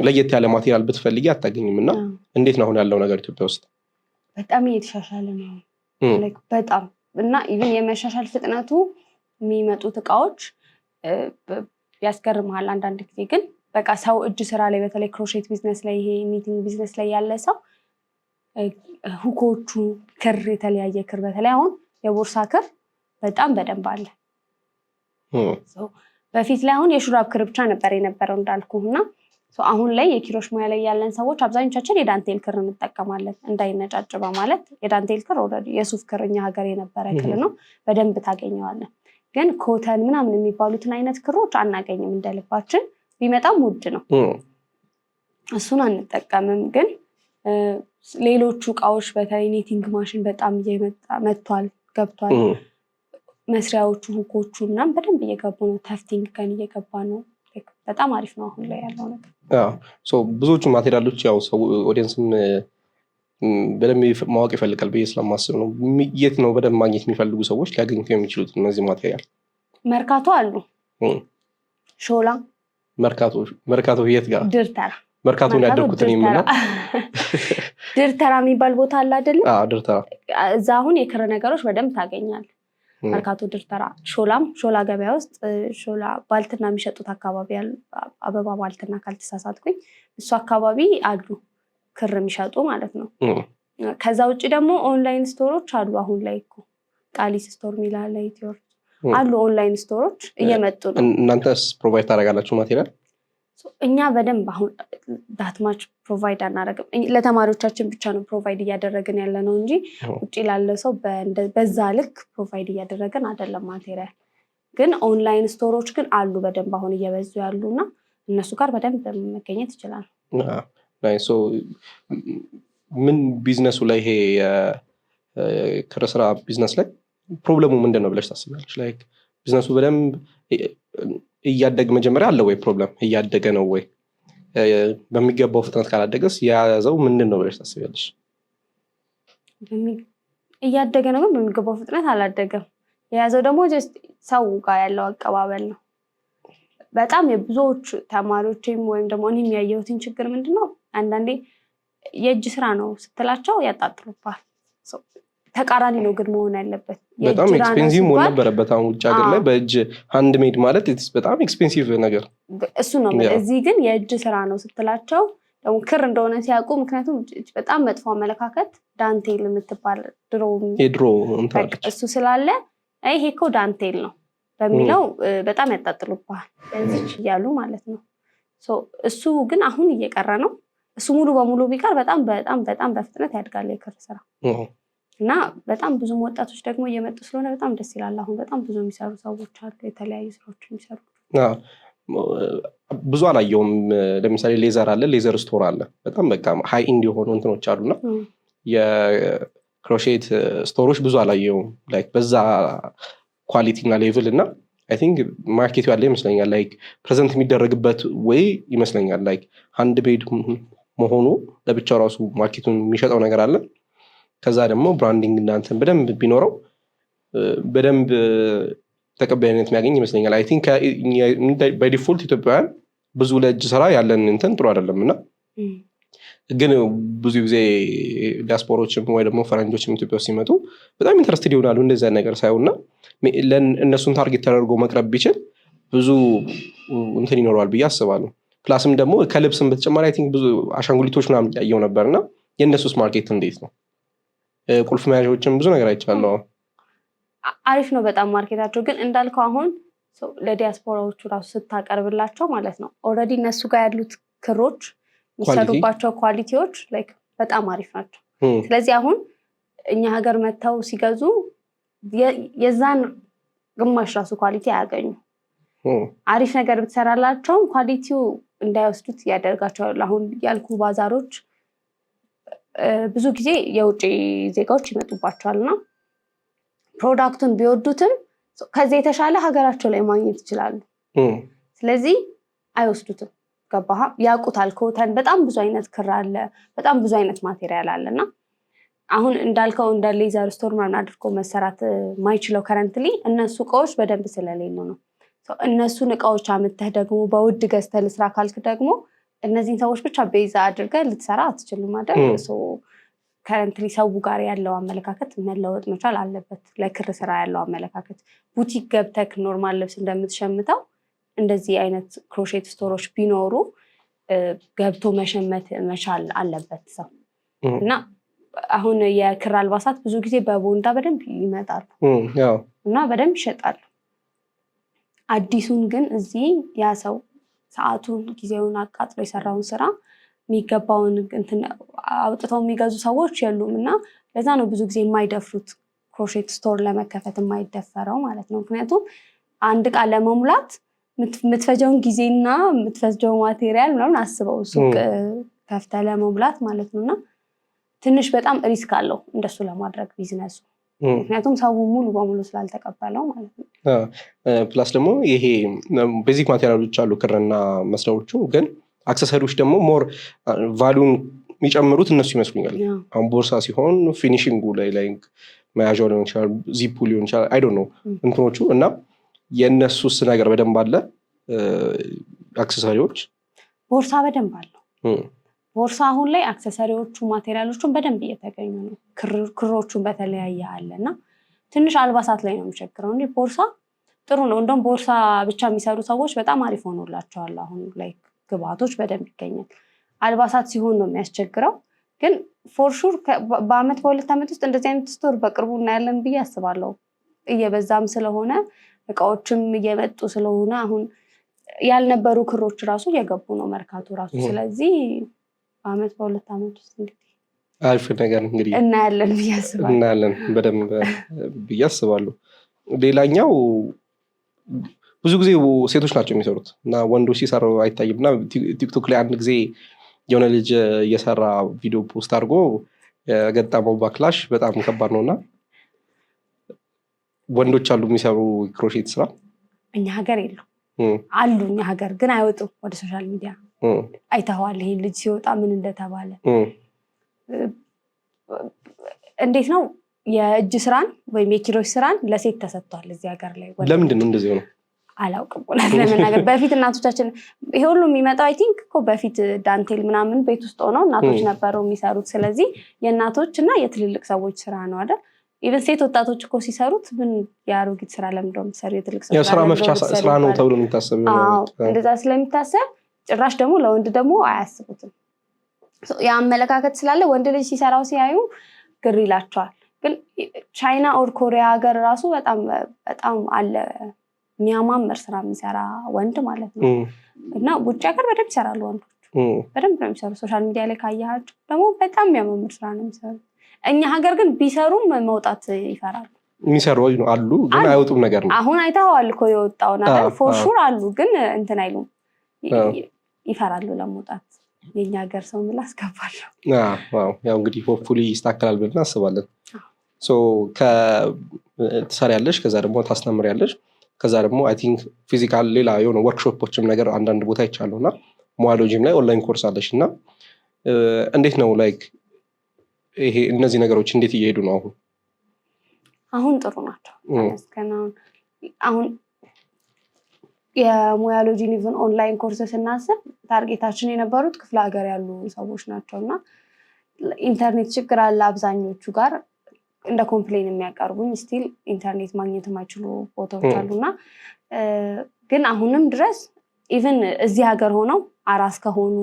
B: ለየት ያለ ማቴሪያል ብትፈልጊ አታገኝም እና እንዴት ነው አሁን ያለው ነገር ኢትዮጵያ ውስጥ?
A: በጣም እየተሻሻለ ነው በጣም እና ኢቭን የመሻሻል ፍጥነቱ የሚመጡት እቃዎች ያስገርምሃል አንዳንድ ጊዜ ግን በቃ ሰው እጅ ስራ ላይ በተለይ ክሮሼት ቢዝነስ ላይ ይሄ ኒቲንግ ቢዝነስ ላይ ያለ ሰው ሁኮቹ ክር የተለያየ ክር በተለይ አሁን የቦርሳ ክር በጣም በደንብ አለ። በፊት ላይ አሁን የሹራብ ክር ብቻ ነበር የነበረው እንዳልኩና አሁን ላይ የኪሮሽ ሙያ ላይ ያለን ሰዎች አብዛኞቻችን የዳንቴል ክር እንጠቀማለን እንዳይነጫጭ በማለት የዳንቴል ክር ኦልሬዲ የሱፍ ክር እኛ ሀገር የነበረ ክር ነው በደንብ ታገኘዋለን። ግን ኮተን ምናምን የሚባሉትን አይነት ክሮች አናገኝም እንደልባችን ቢመጣም ውድ ነው እሱን አንጠቀምም። ግን ሌሎቹ እቃዎች በተለይ ኔቲንግ ማሽን በጣም መጥቷል ገብቷል። መስሪያዎቹ ሁኮቹ ምናምን በደንብ እየገቡ ነው። ተፍቲንግ ገን እየገባ ነው። በጣም አሪፍ ነው አሁን ላይ ያለው ነገር።
B: ብዙዎቹ ማቴሪያሎች ያው ሰው ኦዲየንስም በደንብ ማወቅ ይፈልጋል ብዬ ስለማስብ ነው። የት ነው በደንብ ማግኘት የሚፈልጉ ሰዎች ሊያገኙት የሚችሉት እነዚህ ማቴሪያል?
A: መርካቶ አሉ፣ ሾላ መርካቶ የት ጋር? ድርተራ። መርካቶን ያደርኩትን የምለው ድርተራ የሚባል ቦታ አለ አይደል?
B: ድርተራ።
A: እዛ አሁን የክር ነገሮች በደንብ ታገኛል። መርካቶ፣ ድርተራ፣ ሾላ ገበያ ውስጥ ሾላ ባልትና የሚሸጡት አካባቢ ያሉ አበባ ባልትና ካልተሳሳትኩኝ እሱ አካባቢ አሉ ክር የሚሸጡ ማለት ነው። ከዛ ውጭ ደግሞ ኦንላይን ስቶሮች አሉ። አሁን ላይ እኮ ቃሊስ ስቶር ሚላል ላይ አሉ ኦንላይን ስቶሮች እየመጡ ነው።
B: እናንተስ ፕሮቫይድ ታደርጋላችሁ ማቴሪያል?
A: እኛ በደንብ አሁን ዳትማች ፕሮቫይድ አናደርግም። ለተማሪዎቻችን ብቻ ነው ፕሮቫይድ እያደረግን ያለ ነው እንጂ ውጭ ላለ ሰው በዛ ልክ ፕሮቫይድ እያደረግን አይደለም ማቴሪያል። ግን ኦንላይን ስቶሮች ግን አሉ በደንብ አሁን እየበዙ ያሉ እና እነሱ ጋር በደንብ መገኘት ይችላል።
B: ምን ቢዝነሱ ላይ ይሄ ክር ስራ ቢዝነስ ላይ ፕሮብለሙ ምንድን ነው ብለሽ ታስቢያለሽ? ላይክ ቢዝነሱ በደንብ እያደገ መጀመሪያ አለ ወይ? ፕሮብለም እያደገ ነው ወይ? በሚገባው ፍጥነት ካላደገስ የያዘው ምንድን ነው ብለሽ ታስቢያለሽ?
A: እያደገ ነው ግን በሚገባው ፍጥነት አላደገም። የያዘው ደግሞ ሰው ጋር ያለው አቀባበል ነው። በጣም የብዙዎች ተማሪዎችም ወይም ደግሞ እኔም ያየሁትን ችግር ምንድን ነው አንዳንዴ የእጅ ስራ ነው ስትላቸው ያጣጥሉባል። ተቃራኒ ነው ግን መሆን ያለበት።
B: በጣም ኤክስፔንሲቭ መሆን ነበረበት። አሁን ውጭ ሀገር ላይ በእጅ ሃንድ ሜድ ማለት በጣም ኤክስፔንሲቭ ነገር እሱ
A: ነው። እዚህ ግን የእጅ ስራ ነው ስትላቸው ደግሞ ክር እንደሆነ ሲያውቁ፣ ምክንያቱም በጣም መጥፎ አመለካከት ዳንቴል የምትባል ድሮ እሱ ስላለ ይሄ እኮ ዳንቴል ነው በሚለው በጣም ያጣጥሉባል በዚች እያሉ ማለት ነው። እሱ ግን አሁን እየቀረ ነው። እሱ ሙሉ በሙሉ ቢቀር በጣም በጣም በጣም በፍጥነት ያድጋል የክር ስራ እና በጣም ብዙ ወጣቶች ደግሞ እየመጡ ስለሆነ በጣም ደስ ይላል። አሁን በጣም ብዙ የሚሰሩ ሰዎች አሉ፣ የተለያዩ ስራዎች የሚሰሩ።
B: ብዙ አላየውም። ለምሳሌ ሌዘር አለ፣ ሌዘር ስቶር አለ። በጣም በቃ ሃይ ኢንድ የሆኑ እንትኖች አሉና የክሮሼት ስቶሮች ብዙ አላየውም። ላይክ በዛ ኳሊቲ እና ሌቭል እና አይ ቲንክ ማርኬቱ ያለ ይመስለኛል። ላይክ ፕሬዘንት የሚደረግበት ወይ ይመስለኛል። ላይክ ሃንድ ሜድ መሆኑ ለብቻው ራሱ ማርኬቱን የሚሸጠው ነገር አለ። ከዛ ደግሞ ብራንዲንግ እናንተን በደንብ ቢኖረው በደንብ ተቀባይነት የሚያገኝ ይመስለኛል። አይ ቲንክ ባይ ዲፎልት ኢትዮጵያውያን ብዙ ለእጅ ስራ ያለን እንትን ጥሩ አይደለም እና ግን ብዙ ጊዜ ዲያስፖሮችም ወይ ደግሞ ፈረንጆችም ኢትዮጵያ ውስጥ ሲመጡ በጣም ኢንተረስትድ ይሆናሉ እንደዚያ ነገር ሳይሆንና እነሱን ታርጌት ተደርጎ መቅረብ ቢችል ብዙ እንትን ይኖረዋል ብዬ አስባለሁ። ፕላስም ደግሞ ከልብስም በተጨማሪ አይ ቲንክ ብዙ አሻንጉሊቶች ምናምን ያየው ነበርና የእነሱስ ማርኬት እንዴት ነው? ቁልፍ መያዣዎችን ብዙ ነገር አይቻለሁ።
A: አሪፍ ነው በጣም ማርኬታቸው። ግን እንዳልከው አሁን ለዲያስፖራዎቹ ራሱ ስታቀርብላቸው ማለት ነው ኦልሬዲ እነሱ ጋር ያሉት ክሮች የሚሰሩባቸው ኳሊቲዎች ላይክ በጣም አሪፍ ናቸው። ስለዚህ አሁን እኛ ሀገር መጥተው ሲገዙ የዛን ግማሽ ራሱ ኳሊቲ አያገኙ። አሪፍ ነገር ብትሰራላቸውም ኳሊቲው እንዳይወስዱት ያደርጋቸዋል። አሁን ያልኩ ባዛሮች ብዙ ጊዜ የውጭ ዜጋዎች ይመጡባቸዋል እና ፕሮዳክቱን ቢወዱትም ከዚህ የተሻለ ሀገራቸው ላይ ማግኘት ይችላሉ። ስለዚህ አይወስዱትም። ገባህ? ያውቁታል። ኮተን በጣም ብዙ አይነት ክር አለ፣ በጣም ብዙ አይነት ማቴሪያል አለ እና አሁን እንዳልከው እንደ ሌዘር ስቶር ምናምን አድርጎ መሰራት ማይችለው ከረንትሊ እነሱ እቃዎች በደንብ ስለሌሉ ነው። እነሱን እቃዎች አምጥተህ ደግሞ በውድ ገዝተህ ልስራ ካልክ ደግሞ እነዚህን ሰዎች ብቻ ቤዛ አድርገህ ልትሰራ አትችልም አይደል? ከረንትሊ ሰው ጋር ያለው አመለካከት መለወጥ መቻል አለበት። ለክር ስራ ያለው አመለካከት ቡቲክ ገብተህ ኖርማል ልብስ እንደምትሸምተው እንደዚህ አይነት ክሮሼት ስቶሮች ቢኖሩ ገብቶ መሸመት መቻል አለበት ሰው እና አሁን የክር አልባሳት ብዙ ጊዜ በቦንዳ በደንብ ይመጣሉ እና በደንብ ይሸጣሉ። አዲሱን ግን እዚህ ያ ሰው ሰዓቱን ጊዜውን አቃጥሎ የሰራውን ስራ የሚገባውን አውጥተው የሚገዙ ሰዎች የሉም እና ለዛ ነው ብዙ ጊዜ የማይደፍሩት ክሮሼት ስቶር ለመከፈት የማይደፈረው ማለት ነው። ምክንያቱም አንድ ዕቃ ለመሙላት የምትፈጀውን ጊዜና የምትፈጀው ማቴሪያል ምናምን አስበው ሱቅ ከፍተ ለመሙላት ማለት ነው እና ትንሽ በጣም ሪስክ አለው እንደሱ ለማድረግ ቢዝነሱ ምክንያቱም ሰው ሙሉ በሙሉ ስላልተቀበለው ማለት ነው።
B: ፕላስ ደግሞ ይሄ ቤዚክ ማቴሪያሎች አሉ ክርና መስሪያዎቹ ግን አክሰሰሪዎች ደግሞ ሞር ቫሉን የሚጨምሩት እነሱ ይመስሉኛል። አሁን ቦርሳ ሲሆን ፊኒሽንጉ ላይ መያዣው ሊሆን ይችላል ዚፑ ሊሆን ይችላል አይ ዶንት ኖ እንትኖቹ እና የእነሱስ ነገር በደንብ አለ። አክሰሰሪዎች
A: ቦርሳ በደንብ አለው። ቦርሳ አሁን ላይ አክሰሰሪዎቹ ማቴሪያሎቹን በደንብ እየተገኙ ነው። ክሮቹን በተለያየ አለ እና ትንሽ አልባሳት ላይ ነው የሚቸግረው እንጂ ቦርሳ ጥሩ ነው። እንደውም ቦርሳ ብቻ የሚሰሩ ሰዎች በጣም አሪፍ ሆኖላቸዋል። አሁን ላይ ግብአቶች በደንብ ይገኛል። አልባሳት ሲሆን ነው የሚያስቸግረው። ግን ፎርሹር በአመት በሁለት ዓመት ውስጥ እንደዚህ አይነት ስቶር በቅርቡ እናያለን ብዬ አስባለሁ። እየበዛም ስለሆነ እቃዎችም እየመጡ ስለሆነ አሁን ያልነበሩ ክሮች ራሱ እየገቡ ነው መርካቶ ራሱ። ስለዚህ በአመት በሁለት ዓመት ውስጥ እንግዲህ
B: አሪፍ ነገር እንግዲህ
A: እናያለን ብዬ አስባለሁ።
B: እናያለን በደንብ ብዬ አስባለሁ። ሌላኛው ብዙ ጊዜ ሴቶች ናቸው የሚሰሩት እና ወንዶች ሲሰሩ አይታይም እና ቲክቶክ ላይ አንድ ጊዜ የሆነ ልጅ እየሰራ ቪዲዮ ፖስት አድርጎ የገጠመው ባክላሽ በጣም ከባድ ነው እና ወንዶች አሉ የሚሰሩ ክሮሼት ስራ
A: እኛ ሀገር የሉ አሉ። እኛ ሀገር ግን አይወጡም ወደ ሶሻል ሚዲያ። አይተኸዋል ይሄ ልጅ ሲወጣ ምን እንደተባለ። እንዴት ነው የእጅ ስራን ወይም የኪሮሽ ስራን ለሴት ተሰጥቷል እዚህ ሀገር ላይ።
B: ለምንድን ነው እንደዚህ ነው
A: አላውቅም። ለመናገር በፊት እናቶቻችን ይሄ ሁሉ የሚመጣው አይ ቲንክ እኮ በፊት ዳንቴል ምናምን ቤት ውስጥ ሆነው እናቶች ነበሩ የሚሰሩት። ስለዚህ የእናቶች እና የትልልቅ ሰዎች ስራ ነው አይደል? ኢቨን ሴት ወጣቶች እኮ ሲሰሩት ምን የአሮጊት ስራ ለምንድነው የሚሰሩ? የትልቅ ሰው
B: ስራ መፍቻ ስራ ነው ተብሎ የሚታሰብ
A: እንደዛ ስለሚታሰብ ጭራሽ ደግሞ ለወንድ ደግሞ አያስቡትም። የአመለካከት ስላለ ወንድ ልጅ ሲሰራው ሲያዩ ግር ይላቸዋል። ግን ቻይና ኦር ኮሪያ ሀገር ራሱ በጣም አለ የሚያማምር ስራ የሚሰራ ወንድ ማለት ነው። እና ውጭ ሀገር በደንብ ይሰራሉ ወንዶች በደንብ ነው የሚሰሩ። ሶሻል ሚዲያ ላይ ካያቸው ደግሞ በጣም የሚያማምር ስራ ነው የሚሰሩ። እኛ ሀገር ግን ቢሰሩም መውጣት ይፈራሉ።
B: የሚሰሩ አሉ ግን አይወጡም ነገር ነው።
A: አሁን አይተኸዋል እኮ የወጣውን አይደል? ፎርሹር አሉ ግን እንትን አይሉም፣ ይፈራሉ ለመውጣት። የኛ ሀገር ሰው ምን ላስገባለሁ።
B: ያው እንግዲህ ሆፕፉሊ ይስተካከላል ብለን እናስባለን። ትሰሪያለሽ፣ ከዛ ደግሞ ታስተምሪያለሽ፣ ከዛ ደግሞ አይ ቲንክ ፊዚካል ሌላ የሆነ ወርክሾፖችም ነገር አንዳንድ ቦታ ይቻሉ እና ሞዋሎጂም ላይ ኦንላይን ኮርስ አለሽ እና እንዴት ነው ላይክ ይሄ እነዚህ ነገሮች እንዴት እየሄዱ ነው?
A: አሁን ጥሩ ናቸው ተመስገን። አሁን የሞያሎጂን ኢቭን ኦንላይን ኮርስ ስናስብ ታርጌታችን የነበሩት ክፍለ ሀገር ያሉ ሰዎች ናቸው እና ኢንተርኔት ችግር አለ አብዛኞቹ ጋር እንደ ኮምፕሌን የሚያቀርቡኝ ስቲል ኢንተርኔት ማግኘት የማይችሉ ቦታዎች አሉና ግን አሁንም ድረስ ኢቭን እዚህ ሀገር ሆነው አራስ ከሆኑ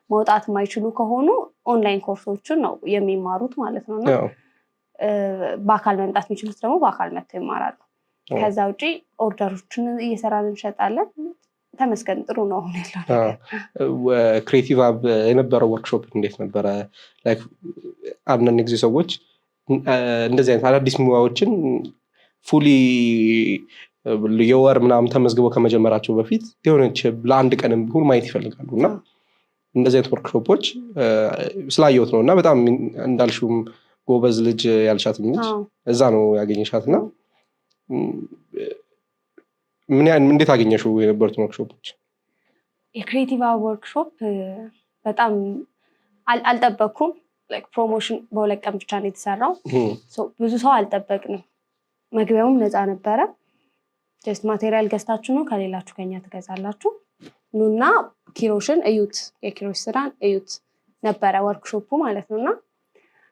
A: መውጣት የማይችሉ ከሆኑ ኦንላይን ኮርሶችን ነው የሚማሩት ማለት ነው። እና በአካል መምጣት የሚችሉት ደግሞ በአካል መጥተው ይማራሉ። ከዛ ውጪ ኦርደሮችን እየሰራን እንሸጣለን። ተመስገን ጥሩ ነው አሁን ያለው።
B: ክሬቲቭ ሀብ የነበረው ወርክሾፕ እንዴት ነበረ? ላይክ አንዳንድ ጊዜ ሰዎች እንደዚህ አይነት አዳዲስ ሙያዎችን ፉሊ የወር ምናምን ተመዝግበው ከመጀመራቸው በፊት የሆነች ለአንድ ቀንም ቢሆን ማየት ይፈልጋሉ እና እንደዚህ አይነት ወርክሾፖች ስላየሁት ነው እና በጣም እንዳልሽውም ጎበዝ ልጅ ያልሻትም ልጅ እዛ ነው ያገኘሻት እና እንዴት አገኘሽው የነበሩትን ወርክሾፖች?
A: የክሬቲቭ ወርክሾፕ በጣም አልጠበቅኩም። ፕሮሞሽን በሁለት ቀን ብቻ ነው የተሰራው። ብዙ ሰው አልጠበቅንም። መግቢያውም ነፃ ነበረ። ጀስት ማቴሪያል ገዝታችሁ ነው ከሌላችሁ ከኛ ትገዛላችሁ ኑና ኪሮሽን እዩት፣ የኪሮሽ ስራን እዩት ነበረ ወርክሾፑ ማለት ነው እና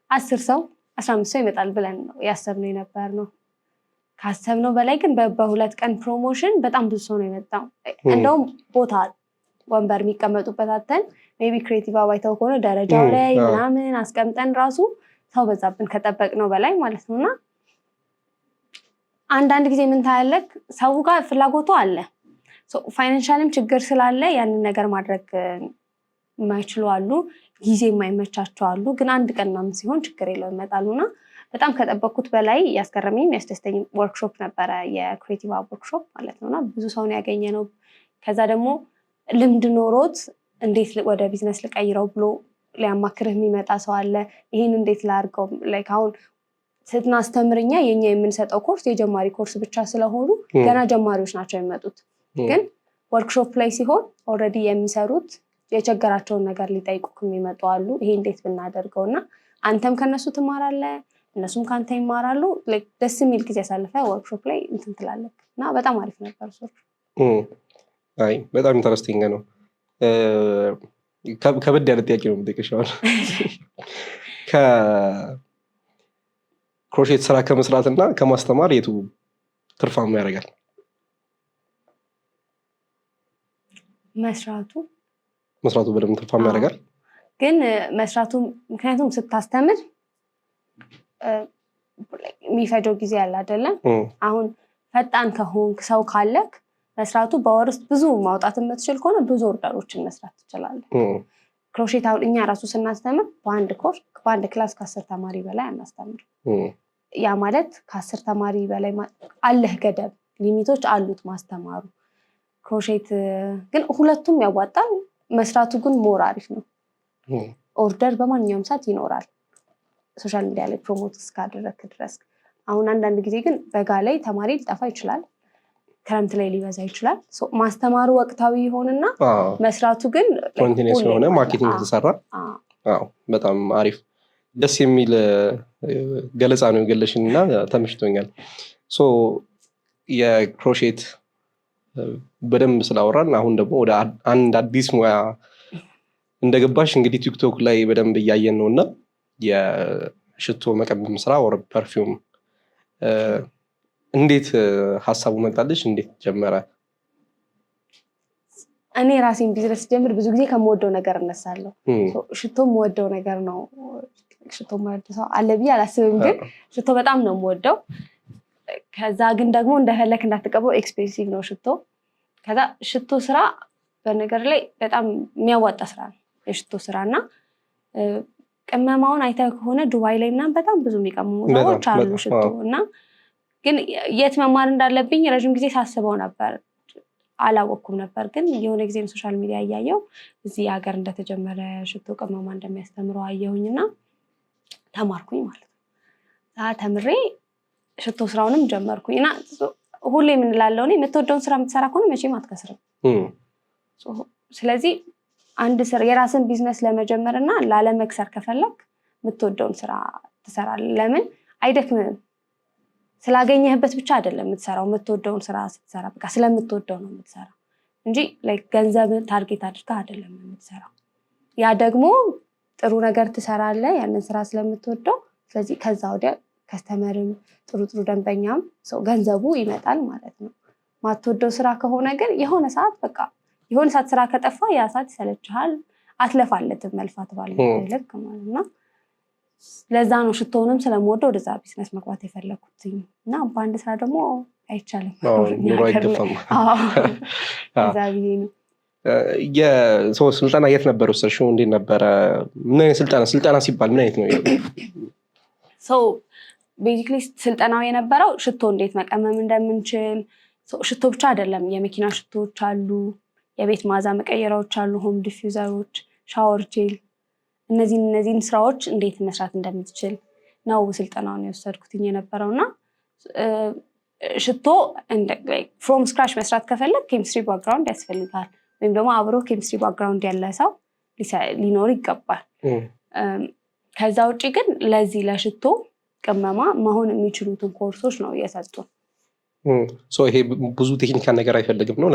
A: 10 ሰው 15 ሰው ይመጣል ብለን ነው ያሰብነው የነበር ነው። ካሰብነው በላይ ግን በሁለት ቀን ፕሮሞሽን በጣም ብዙ ሰው ነው የመጣው። እንደውም ቦታ ወንበር የሚቀመጡበት አተን ሜቢ ክሬቲቭ አባይተው ከሆነ ደረጃው ላይ ምናምን አስቀምጠን ራሱ ሰው በዛብን ከጠበቅነው በላይ ማለት ነው። እና አንዳንድ ጊዜ ምን ታያለህ ሰው ጋር ፍላጎቱ አለ፣ ፋይናንሻልም ችግር ስላለ ያንን ነገር ማድረግ የማይችሉ አሉ፣ ጊዜ የማይመቻቸው አሉ። ግን አንድ ቀን ምናምን ሲሆን ችግር የለው ይመጣሉና በጣም ከጠበቅኩት በላይ ያስገረመኝ ያስደስተኝ ወርክሾፕ ነበረ፣ የክሬቲቭ ወርክሾፕ ማለት ነውና ብዙ ሰውን ያገኘ ነው። ከዛ ደግሞ ልምድ ኖሮት እንዴት ወደ ቢዝነስ ልቀይረው ብሎ ሊያማክርህ የሚመጣ ሰው አለ። ይህን እንዴት ላድርገው ላይክ አሁን ስናስተምርኛ የኛ የምንሰጠው ኮርስ የጀማሪ ኮርስ ብቻ ስለሆኑ ገና ጀማሪዎች ናቸው የሚመጡት። ግን ወርክሾፕ ላይ ሲሆን ኦልሬዲ የሚሰሩት የቸገራቸውን ነገር ሊጠይቁክ የሚመጡ አሉ። ይሄ እንዴት ብናደርገው እና አንተም ከነሱ ትማራለህ፣ እነሱም ከአንተ ይማራሉ። ደስ የሚል ጊዜ ያሳልፈ ወርክሾፕ ላይ እንትን ትላለህ እና በጣም አሪፍ ነበር።
B: አይ በጣም ኢንተረስቲንግ ነው። ከበድ ያለ ጥያቄ ነው የምጠይቅሽ። ከክሮሼት ስራ ከመስራት እና ከማስተማር የቱ ትርፋማ ያደርጋል? መስራቱ በደንብ ትርፋማ ያደርጋል።
A: ግን መስራቱ ምክንያቱም ስታስተምር የሚፈጀው ጊዜ ያለ አይደለም። አሁን ፈጣን ከሆንክ ሰው ካለክ መስራቱ በወር ውስጥ ብዙ ማውጣት የምትችል ከሆነ ብዙ ኦርደሮችን መስራት ትችላለህ። ክሮሼት አሁን እኛ ራሱ ስናስተምር በአንድ ክላስ ከ10 ተማሪ በላይ አናስተምር። ያ ማለት ከ10 ተማሪ በላይ አለህ ገደብ፣ ሊሚቶች አሉት ማስተማሩ። ክሮሼት ግን ሁለቱም ያዋጣል። መስራቱ ግን ሞር አሪፍ ነው። ኦርደር በማንኛውም ሰዓት ይኖራል፣ ሶሻል ሚዲያ ላይ ፕሮሞት እስካደረግክ ድረስ። አሁን አንዳንድ ጊዜ ግን በጋ ላይ ተማሪ ሊጠፋ ይችላል፣ ክረምት ላይ ሊበዛ ይችላል። ማስተማሩ ወቅታዊ ይሆንና መስራቱ ግን
B: ኮንቲኒስ የሆነ ማርኬቲንግ ተሰራ። በጣም አሪፍ ደስ የሚል ገለጻ ነው የገለሽን እና ተመችቶኛል። የክሮሼት በደንብ ስላወራን አሁን ደግሞ ወደ አንድ አዲስ ሙያ እንደገባሽ እንግዲህ ቲክቶክ ላይ በደንብ እያየን ነው እና የሽቶ መቀመም ስራ ወር ፐርፊውም እንዴት ሀሳቡ መጣልሽ? እንዴት ጀመረ?
A: እኔ ራሴን ቢዝነስ ጀምር ብዙ ጊዜ ከምወደው ነገር እነሳለሁ። ሽቶ የምወደው ነገር ነው። ሽቶ የምወደው ሰው አለ ብዬ አላስብም፣ ግን ሽቶ በጣም ነው የምወደው። ከዛ ግን ደግሞ እንደፈለክ እንዳትቀበው ኤክስፔንሲቭ ነው ሽቶ። ከዛ ሽቶ ስራ በነገር ላይ በጣም የሚያዋጣ ስራ ነው የሽቶ ስራ እና ቅመማውን አይተህ ከሆነ ዱባይ ላይ ምናምን በጣም ብዙ የሚቀመሙ ሰዎች አሉ ሽቶ እና ግን የት መማር እንዳለብኝ ረዥም ጊዜ ሳስበው ነበር፣ አላወኩም ነበር። ግን የሆነ ጊዜ ሶሻል ሚዲያ እያየው እዚህ ሀገር እንደተጀመረ ሽቶ ቅመማ እንደሚያስተምረው አየሁኝና ተማርኩኝ ማለት ነው። ተምሬ ሽቶ ስራውንም ጀመርኩኝ እና ሁሌ የምንላለው እኔ የምትወደውን ስራ የምትሰራ ከሆነ መቼም አትከስርም። ስለዚህ አንድ ስራ የራስን ቢዝነስ ለመጀመር እና ላለመክሰር ከፈለግ የምትወደውን ስራ ትሰራለህ። ለምን አይደክምም? ስላገኘህበት ብቻ አይደለም የምትሰራው። የምትወደውን ስራ ስትሰራ በቃ ስለምትወደው ነው የምትሰራው እንጂ ገንዘብን ታርጌት አድርገህ አይደለም የምትሰራው። ያ ደግሞ ጥሩ ነገር ትሰራለህ ያንን ስራ ስለምትወደው። ስለዚህ ከዛ ወዲያ ከስተመርም ጥሩ ደንበኛም ገንዘቡ ይመጣል ማለት ነው። ማትወደው ስራ ከሆነ ግን የሆነ ሰዓት ስራ ከጠፋ ያ ሰዓት ይሰለችሃል፣ አትለፋለትም መልፋት ባለበት ልክ ማለት ነው። ለዛ ነው ሽቶውንም ስለምወደው ወደዛ ቢዝነስ መግባት የፈለኩት እና በአንድ ስራ ደግሞ አይቻልም።
B: ኑሮ አይገፋም።
A: እዛ ብዬ ነው።
B: ስልጠና የት ነበር ወሰድሽው? እንዴት ነበረ? ምን አይነት ስልጠና ሲባል ምን አይነት ነው?
A: ቤዚክሊ ስልጠናው የነበረው ሽቶ እንዴት መቀመም እንደምንችል። ሽቶ ብቻ አይደለም፣ የመኪና ሽቶዎች አሉ፣ የቤት መዓዛ መቀየሪያዎች አሉ፣ ሆም ዲፊውዘሮች፣ ሻወር ጄል፣ እነዚህን ስራዎች እንዴት መስራት እንደምትችል ነው ስልጠናውን የወሰድኩትኝ የነበረው እና ሽቶ ፍሮም ስክራች መስራት ከፈለግ ኬሚስትሪ ባክግራውንድ ያስፈልጋል፣ ወይም ደግሞ አብሮ ኬሚስትሪ ባክግራውንድ ያለ ሰው ሊኖር ይገባል። ከዛ ውጭ ግን ለዚህ ለሽቶ ቅመማ መሆን የሚችሉትን ኮርሶች ነው እየሰጡ።
B: ይሄ ብዙ ቴክኒካል ነገር አይፈልግም ነው?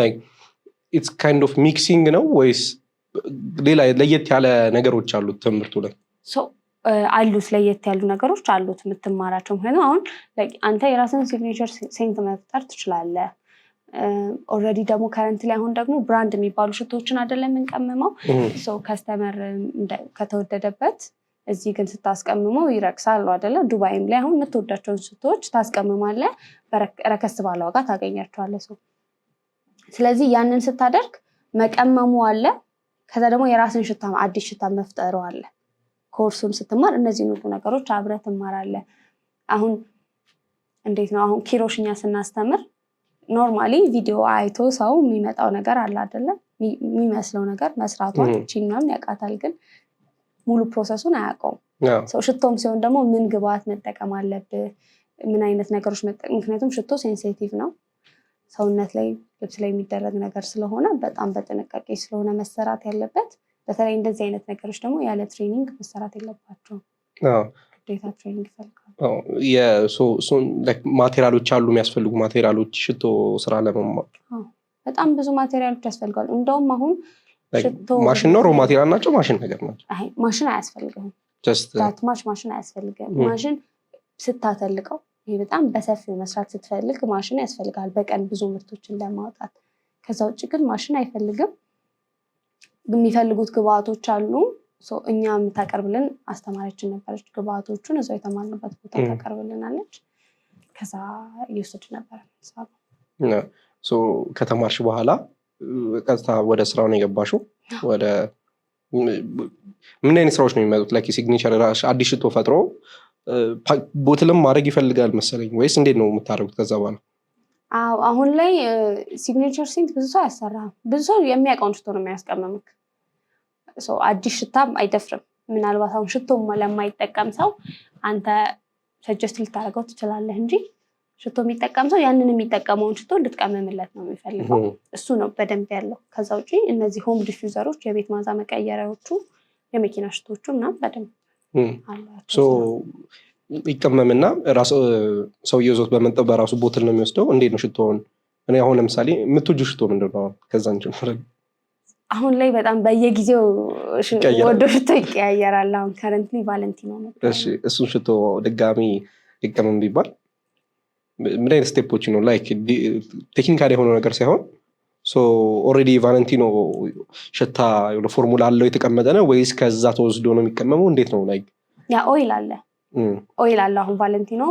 B: ኢትስ ካይንድ ኦፍ ሚክሲንግ ነው ወይስ ሌላ ለየት ያለ ነገሮች አሉት ትምህርቱ ላይ?
A: አሉት ለየት ያሉ ነገሮች አሉት የምትማራቸው። ምክንያቱም አሁን አንተ የራስን ሲግኔቸር ሴንት መፍጠር ትችላለህ። ኦልሬዲ ደግሞ ከረንት ላይ አሁን ደግሞ ብራንድ የሚባሉ ሽቶዎችን አይደለም የምንቀምመው። ከስተመር ከተወደደበት እዚህ ግን ስታስቀምመው ይረክሳሉ አይደለ? ዱባይም ላይ አሁን የምትወዳቸውን ሽቶዎች ታስቀምማለህ፣ ረከስ ባለ ዋጋ ታገኛቸዋለህ። ስለዚህ ያንን ስታደርግ መቀመሙ አለ፣ ከዛ ደግሞ የራስን ሽታ አዲስ ሽታ መፍጠሩ አለ። ኮርሱን ስትማር እነዚህን ሁሉ ነገሮች አብረህ ትማራለህ። አሁን እንዴት ነው አሁን ኪሮሽኛ ስናስተምር ኖርማሊ ቪዲዮ አይቶ ሰው የሚመጣው ነገር አለ አይደለም? የሚመስለው ነገር መስራቷን ቺኛውን ያውቃታል፣ ግን ሙሉ ፕሮሰሱን አያውቀውም። ሽቶም ሲሆን ደግሞ ምን ግብአት መጠቀም አለብህ፣ ምን አይነት ነገሮች ምክንያቱም ሽቶ ሴንሲቲቭ ነው፣ ሰውነት ላይ ልብስ ላይ የሚደረግ ነገር ስለሆነ በጣም በጥንቃቄ ስለሆነ መሰራት ያለበት። በተለይ እንደዚህ አይነት ነገሮች ደግሞ ያለ ትሬኒንግ መሰራት የለባቸውም። ግዴታ ትሬኒንግ ይፈልጋል።
B: ማቴሪያሎች አሉ፣ የሚያስፈልጉ ማቴሪያሎች ሽቶ ስራ ለመማር
A: በጣም ብዙ ማቴሪያሎች ያስፈልጋሉ። እንደውም አሁን ሽቶ
B: ማሽን ነው ሮ ማቴሪያል ናቸው። ማሽን ነገር ናቸው።
A: ማሽን አያስፈልግም። ማሽን አያስፈልግም። ማሽን ስታተልቀው ይሄ በጣም በሰፊው መስራት ስትፈልግ ማሽን ያስፈልጋል፣ በቀን ብዙ ምርቶችን ለማውጣት። ከዛ ውጭ ግን ማሽን አይፈልግም። የሚፈልጉት ግብአቶች አሉ። እኛ የምታቀርብልን አስተማሪችን ነበረች። ግብአቶቹን እዛው የተማርንበት ቦታ ታቀርብልናለች። ከዛ እየወሰድ ነበር።
B: ከተማርሽ በኋላ ቀጥታ ወደ ስራው ነው የገባሽው? ወደ ምን አይነት ስራዎች ነው የሚመጡት? ሲግኔቸር አዲስ ሽቶ ፈጥሮ ቦትልም ማድረግ ይፈልጋል መሰለኝ፣ ወይስ እንዴት ነው የምታደርጉት ከዛ በኋላ?
A: አሁን ላይ ሲግኔቸር ሴንት ብዙ ሰው አያሰራም። ብዙ ሰው የሚያውቀውን ሽቶ ነው የሚያስቀምምክ። አዲስ ሽታም አይደፍርም። ምናልባት አሁን ሽቶ ለማይጠቀም ሰው አንተ ሰጀስት ልታደርገው ትችላለህ እንጂ ሽቶ የሚጠቀም ሰው ያንን የሚጠቀመውን ሽቶ እንድትቀመምለት ነው የሚፈልገው። እሱ ነው በደንብ ያለው። ከዛ ውጭ እነዚህ ሆም ዲፊውዘሮች፣ የቤት ማዛ መቀየሪያዎቹ፣ የመኪና ሽቶቹ ምናምን በደንብ አላቸው።
B: ይቀመምና ሰውዬው ዞት በመጠው በራሱ ቦትል ነው የሚወስደው። እንዴት ነው ሽቶውን? እኔ አሁን ለምሳሌ የምትወጂው ሽቶ ምንድን ነው? ከዛን ጀምሮ
A: አሁን ላይ በጣም በየጊዜው ወዶ ሽቶ ይቀያየራል። አሁን ከረንትሊ ቫለንቲኖ ነው።
B: እሱን ሽቶ ድጋሚ ይቀመም ቢባል ምን አይነት ስቴፖች ነው? ቴክኒካል የሆነው ነገር ሳይሆን ኦልሬዲ ቫለንቲኖ ሽታ ፎርሙላ አለው የተቀመጠ ነው ወይስ ከዛ ተወስዶ ነው የሚቀመመው? እንዴት ነው?
A: ያ ኦይል አለ አሁን ቫለንቲኖ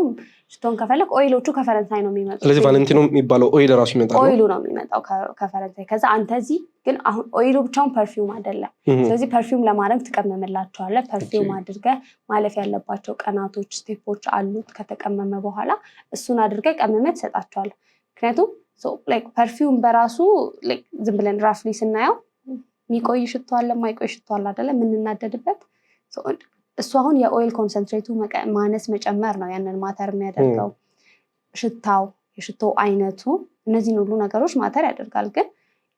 A: ሽቶን ከፈለግ ኦይሎቹ ከፈረንሳይ ነው የሚመጣው።
B: ስለዚህ ቫለንቲኖ የሚባለው ኦይል ራሱ ይመጣል።
A: ኦይሉ ነው የሚመጣው ከፈረንሳይ። ከዛ አንተ እዚህ ግን አሁን ኦይሉ ብቻውን ፐርፊውም አይደለም። ስለዚህ ፐርፊውም ለማድረግ ትቀመምላቸዋለህ። ፐርፊውም አድርገህ ማለፍ ያለባቸው ቀናቶች፣ ስቴፖች አሉት። ከተቀመመ በኋላ እሱን አድርገህ ቀመመህ ትሰጣቸዋለህ። ምክንያቱም ፐርፊውም በራሱ ዝም ብለን ራፍሊ ስናየው የሚቆይ ሽቶ አለ፣ የማይቆይ ሽቶ አለ አይደለም የምንናደድበት። እሱ አሁን የኦይል ኮንሰንትሬቱ ማነስ መጨመር ነው ያንን ማተር የሚያደርገው። ሽታው፣ የሽቶ አይነቱ፣ እነዚህን ሁሉ ነገሮች ማተር ያደርጋል። ግን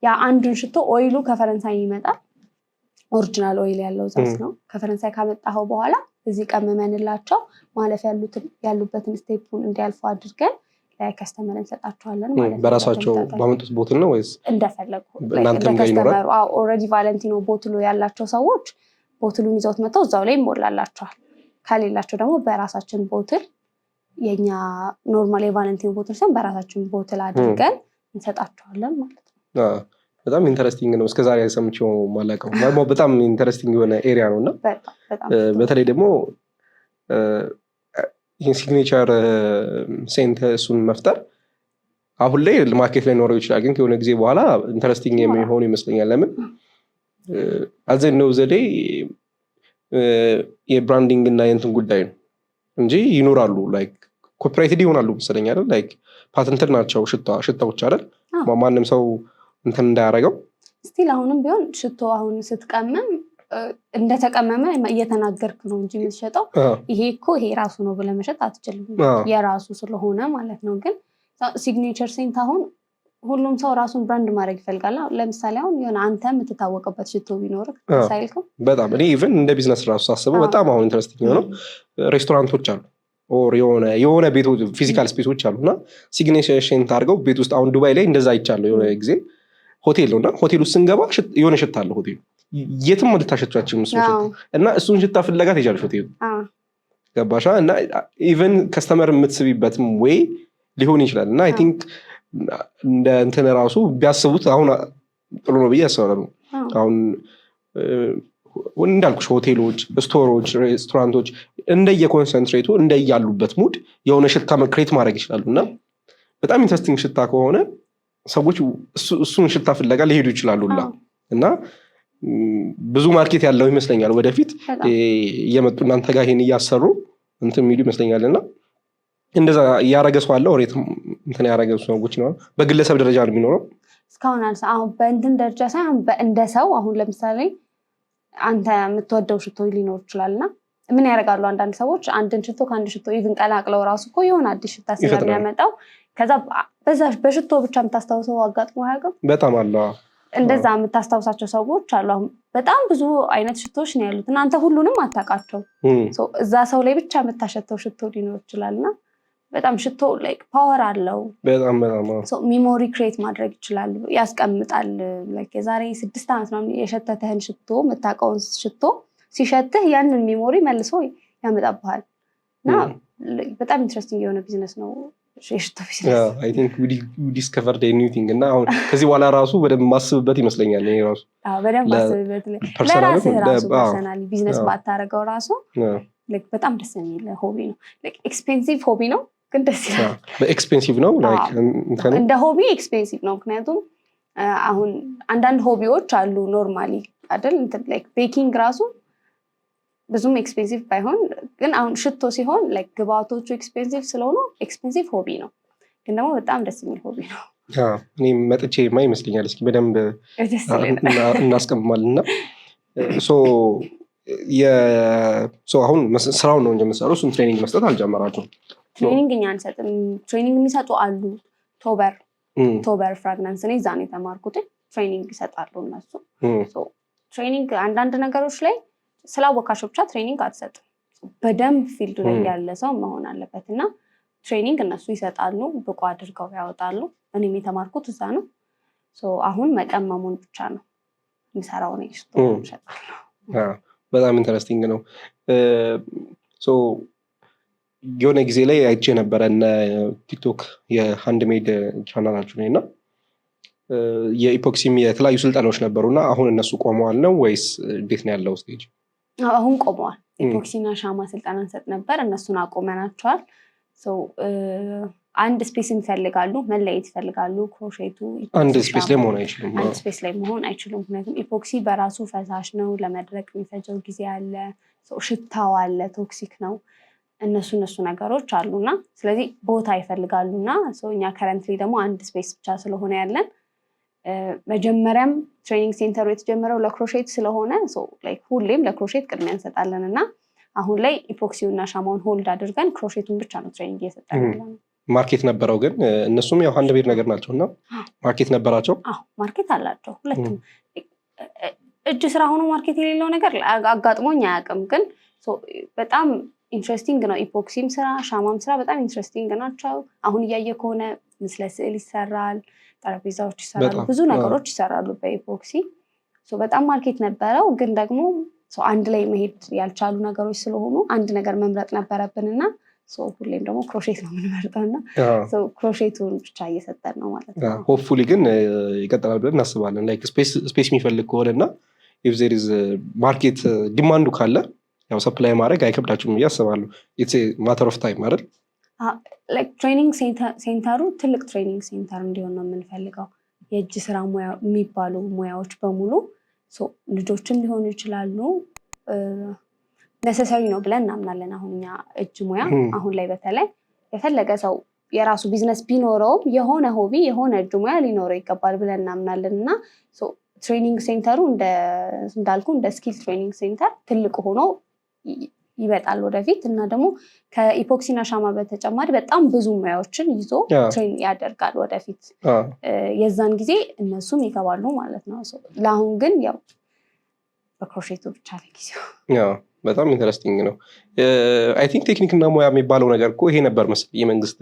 A: ያ አንዱን ሽቶ ኦይሉ ከፈረንሳይ ይመጣል። ኦሪጂናል ኦይል ያለው ዛስ ነው። ከፈረንሳይ ካመጣኸው በኋላ እዚህ ቀመመንላቸው ማለፍ ያሉበትን ስቴፑን እንዲያልፉ አድርገን ለከስተመር እንሰጣቸዋለን ማለት ነው።
B: በራሳቸው ባመጡት ቦትል ነው ወይስ
A: እንደፈለጉ?
B: እናንተም ጋር ይኖራል?
A: ኦልሬዲ ቫለንቲኖ ቦትሉ ያላቸው ሰዎች ቦትሉን ይዘውት መጥተው እዛው ላይ ይሞላላቸዋል። ከሌላቸው ደግሞ በራሳችን ቦትል፣ የኛ ኖርማል የቫለንቲኖ ቦትል ሲሆን በራሳችን ቦትል አድርገን እንሰጣቸዋለን ማለት ነው።
B: በጣም ኢንተረስቲንግ ነው። እስከዛሬ ሰምቼው ማላውቀው በጣም ኢንተረስቲንግ የሆነ ኤሪያ ነው እና በተለይ ደግሞ ይህን ሲግኔቸር ሴንት እሱን መፍጠር አሁን ላይ ማርኬት ላይ ኖረው ይችላል፣ ግን ከሆነ ጊዜ በኋላ ኢንተረስቲንግ የሚሆኑ ይመስለኛል። ለምን አዘን ነው ዘዴ የብራንዲንግ እና የእንትን ጉዳይ ነው እንጂ ይኖራሉ። ኮፒራይትድ ይሆናሉ መሰለኝ አይደል? ፓተንትድ ናቸው ሽታዎች አይደል? ማንም ሰው እንትን እንዳያረገው።
A: ስቲል አሁንም ቢሆን ሽቶ አሁን ስትቀመም እንደተቀመመ እየተናገርክ ነው እንጂ የምትሸጠው ይሄ እኮ ይሄ ራሱ ነው ብለህ መሸጥ አትችልም፣ የራሱ ስለሆነ ማለት ነው። ግን ሲግኔቸር ሴንት አሁን ሁሉም ሰው ራሱን ብራንድ ማድረግ ይፈልጋል። ለምሳሌ አሁን የሆነ አንተ የምትታወቅበት ሽቶ ቢኖርህ ሳይልከው በጣም
B: እኔ ኢቨን እንደ ቢዝነስ ራሱ ሳስበው በጣም አሁን ኢንትረስቲንግ የሆነው ሬስቶራንቶች አሉ ኦር የሆነ ቤቶች ፊዚካል ስፔሶች አሉ እና ሲግኔቸር ሴንት አድርገው ቤት ውስጥ አሁን ዱባይ ላይ እንደዛ አይቻለሁ የሆነ ጊዜ ሆቴል ነው እና ሆቴል ውስጥ ስንገባ የሆነ ሽታ አለ ሆቴሉ የትም ልታሸቷቸው እና እሱን ሽታ ፍለጋ ትሄጃለሽ ሆቴሉ ገባሻ እና ኢቨን ከስተመር የምትስቢበትም ወይ ሊሆን ይችላል እና አይ ቲንክ እንደ እንትን ራሱ ቢያስቡት አሁን ጥሩ ነው ብዬ አስባለሁ። አሁን እንዳልኩሽ ሆቴሎች፣ ስቶሮች፣ ሬስቶራንቶች እንደየኮንሰንትሬቱ እንደያሉበት ሙድ የሆነ ሽታ ክሬት ማድረግ ይችላሉ እና በጣም ኢንተረስቲንግ ሽታ ከሆነ ሰዎች እሱን ሽታ ፍለጋ ሊሄዱ ይችላሉ እና ብዙ ማርኬት ያለው ይመስለኛል ወደፊት እየመጡ እናንተ ጋር ይሄን እያሰሩ እንትን የሚሉ ይመስለኛል እና እንደዛ እያረገ ሰው አለ ኦሬት እንትን ያረገ ሰዎች ነው በግለሰብ ደረጃ ነው የሚኖረው
A: እስካሁን አሁን በእንትን ደረጃ ሳይሆን እንደ ሰው አሁን ለምሳሌ አንተ የምትወደው ሽቶ ሊኖር ይችላልና ምን ያደርጋሉ አንዳንድ ሰዎች አንድን ሽቶ ከአንድ ሽቶ ኢቭን ቀላቅለው ራሱ እኮ የሆነ አዲስ ሽታ ስለሚያመጣው ከዛ በዛ በሽቶ ብቻ የምታስታውሰው አጋጥሞ አያውቅም?
B: በጣም አለ
A: እንደዛ የምታስታውሳቸው ሰዎች አሉ። አሁን በጣም ብዙ አይነት ሽቶች ነው ያሉት እናንተ ሁሉንም አታውቃቸው እዛ ሰው ላይ ብቻ የምታሸተው ሽቶ ሊኖር ይችላልና በጣም ሽቶ ላይክ ፓወር አለው።
B: በጣም
A: ሚሞሪ ክሬት ማድረግ ይችላል ያስቀምጣል። ላይክ የዛሬ 6 ዓመት ነው የሸተተህን ሽቶ የምታውቀውን ሽቶ ሲሸትህ ያንን ሚሞሪ መልሶ ያመጣብሃል እና በጣም ኢንትረስቲንግ የሆነ ቢዝነስ ነው የሽቶ ቢዝነስ።
B: አይ ቲንክ ዊ ዲስከቨርድ ኤ ኒው ቲንግ እና አሁን ከዚህ በኋላ ራሱ በደንብ ማስብበት ይመስለኛል። ይሄ ራሱ
A: በደንብ ማስብበት ለራስህ ራሱ ፐርሰናሊ ቢዝነስ ባታረገው ራሱ ላይክ በጣም ደስ የሚል ሆቢ ነው። ላይክ ኤክስፔንሲቭ ሆቢ ነው ግን ደስ ይላል።
B: ኤክስፔንሲቭ ነው ላይክ
A: እንደ ሆቢ ኤክስፔንሲቭ ነው። ምክንያቱም አሁን አንዳንድ ሆቢዎች አሉ ኖርማሊ አይደል እንትን ላይክ ቤኪንግ ራሱ ብዙም ኤክስፔንሲቭ ባይሆን ግን አሁን ሽቶ ሲሆን ላይክ ግብአቶቹ ኤክስፔንሲቭ ስለሆኑ ኤክስፔንሲቭ ሆቢ ነው ግን ደግሞ በጣም ደስ የሚል ሆቢ ነው።
B: እኔ መጥቼ ማ ይመስለኛል እስኪ በደንብ እናስቀምማልና አሁን ስራውን ነው እንጂ የምትሰራው እሱን ትሬኒንግ መስጠት አልጀመራችሁም?
A: ትሬኒንግ እኛ አንሰጥም። ትሬኒንግ የሚሰጡ አሉ። ቶበር ፍራግናንስ እኔ እዛ ነው የተማርኩት። ትሬኒንግ ይሰጣሉ እነሱ። ትሬኒንግ አንዳንድ ነገሮች ላይ ስላወቃቸው ብቻ ትሬኒንግ አትሰጥም። በደንብ ፊልዱ ላይ ያለ ሰው መሆን አለበት እና ትሬኒንግ እነሱ ይሰጣሉ፣ ብቁ አድርገው ያወጣሉ። እኔም የተማርኩት እዛ ነው። አሁን መቀመሙን ብቻ ነው የሚሰራው ነው ይሰጣሉ።
B: በጣም ኢንተረስቲንግ ነው። የሆነ ጊዜ ላይ አይቼ ነበረ እና ቲክቶክ የሃንድሜድ ቻናላችሁ ላይ እና የኢፖክሲም የተለያዩ ስልጠናዎች ነበሩና አሁን እነሱ ቆመዋል ነው ወይስ እንዴት ነው ያለው ስቴጅ?
A: አሁን ቆመዋል። ኢፖክሲና ሻማ ስልጠና እንሰጥ ነበር፣ እነሱን አቆመናቸዋል። አንድ ስፔስ ይፈልጋሉ፣ መለየት ይፈልጋሉ። ክሮሼቱ
B: አንድ ስፔስ ላይ መሆን አይችሉም።
A: አንድ ስፔስ ላይ መሆን አይችሉም። ምክንያቱም ኢፖክሲ በራሱ ፈሳሽ ነው፣ ለመድረቅ የሚፈጀው ጊዜ አለ፣ ሽታው አለ፣ ቶክሲክ ነው። እነሱ ነገሮች አሉና ስለዚህ ቦታ ይፈልጋሉና እኛ ከረንትሊ ደግሞ አንድ ስፔስ ብቻ ስለሆነ ያለን መጀመሪያም ትሬኒንግ ሴንተሩ የተጀመረው ለክሮሼት ስለሆነ ሁሌም ለክሮሼት ቅድሚያ እንሰጣለን እና አሁን ላይ ኢፖክሲውና ሻማውን ሆልድ አድርገን ክሮሼቱን ብቻ ነው ትሬኒንግ እየሰጠን ያለን።
B: ማርኬት ነበረው ግን እነሱም ያው አንድ ቤት ነገር ናቸው እና ማርኬት ነበራቸው?
A: ማርኬት አላቸው ሁለቱም። እጅ ስራ ሆኖ ማርኬት የሌለው ነገር አጋጥሞኝ አያውቅም። ግን በጣም ኢንትረስቲንግ ነው። ኢፖክሲም ስራ ሻማም ስራ በጣም ኢንትረስቲንግ ናቸው። አሁን እያየ ከሆነ ምስለ ስዕል ይሰራል፣ ጠረጴዛዎች ይሰራሉ፣ ብዙ ነገሮች ይሰራሉ በኢፖክሲ። በጣም ማርኬት ነበረው። ግን ደግሞ አንድ ላይ መሄድ ያልቻሉ ነገሮች ስለሆኑ አንድ ነገር መምረጥ ነበረብንና ሁሌም ደግሞ ክሮሼት ነው የምንመርጠው እና ክሮሼቱን ብቻ እየሰጠን ነው ማለት ነው።
B: ሆፕፉሊ ግን ይቀጥላል ብለን እናስባለን። ላይክ ስፔስ የሚፈልግ ከሆነ እና ኢፍ ዜር ኢዝ ማርኬት ዲማንዱ ካለ ያው ሰፕላይ ማድረግ አይከብዳችሁም ብዬ አስባለሁ። ኢትስ ማተር ኦፍ ታይም አይደል?
A: ትሬኒንግ ሴንተሩ ትልቅ ትሬኒንግ ሴንተር እንዲሆን ነው የምንፈልገው። የእጅ ስራ የሚባሉ ሙያዎች በሙሉ ልጆችም ሊሆኑ ይችላሉ ነሰሰሪ ነው ብለን እናምናለን። አሁን እኛ እጅ ሙያ አሁን ላይ በተለይ የፈለገ ሰው የራሱ ቢዝነስ ቢኖረውም የሆነ ሆቢ የሆነ እጅ ሙያ ሊኖረው ይገባል ብለን እናምናለን እና ትሬኒንግ ሴንተሩ እንዳልኩ እንደ ስኪል ትሬኒንግ ሴንተር ትልቅ ሆኖ ይበጣል ወደፊት እና ደግሞ ከኢፖክሲና ሻማ በተጨማሪ በጣም ብዙ ሙያዎችን ይዞ ትሬን ያደርጋል ወደፊት። የዛን ጊዜ እነሱም ይገባሉ ማለት ነው። ለአሁን ግን ያው በክሮሼቱ ብቻ ለጊዜው።
B: በጣም ኢንተረስቲንግ ነው። አይ ቲንክ ቴክኒክና ሙያ የሚባለው ነገር እኮ ይሄ ነበር መሰለኝ የመንግስት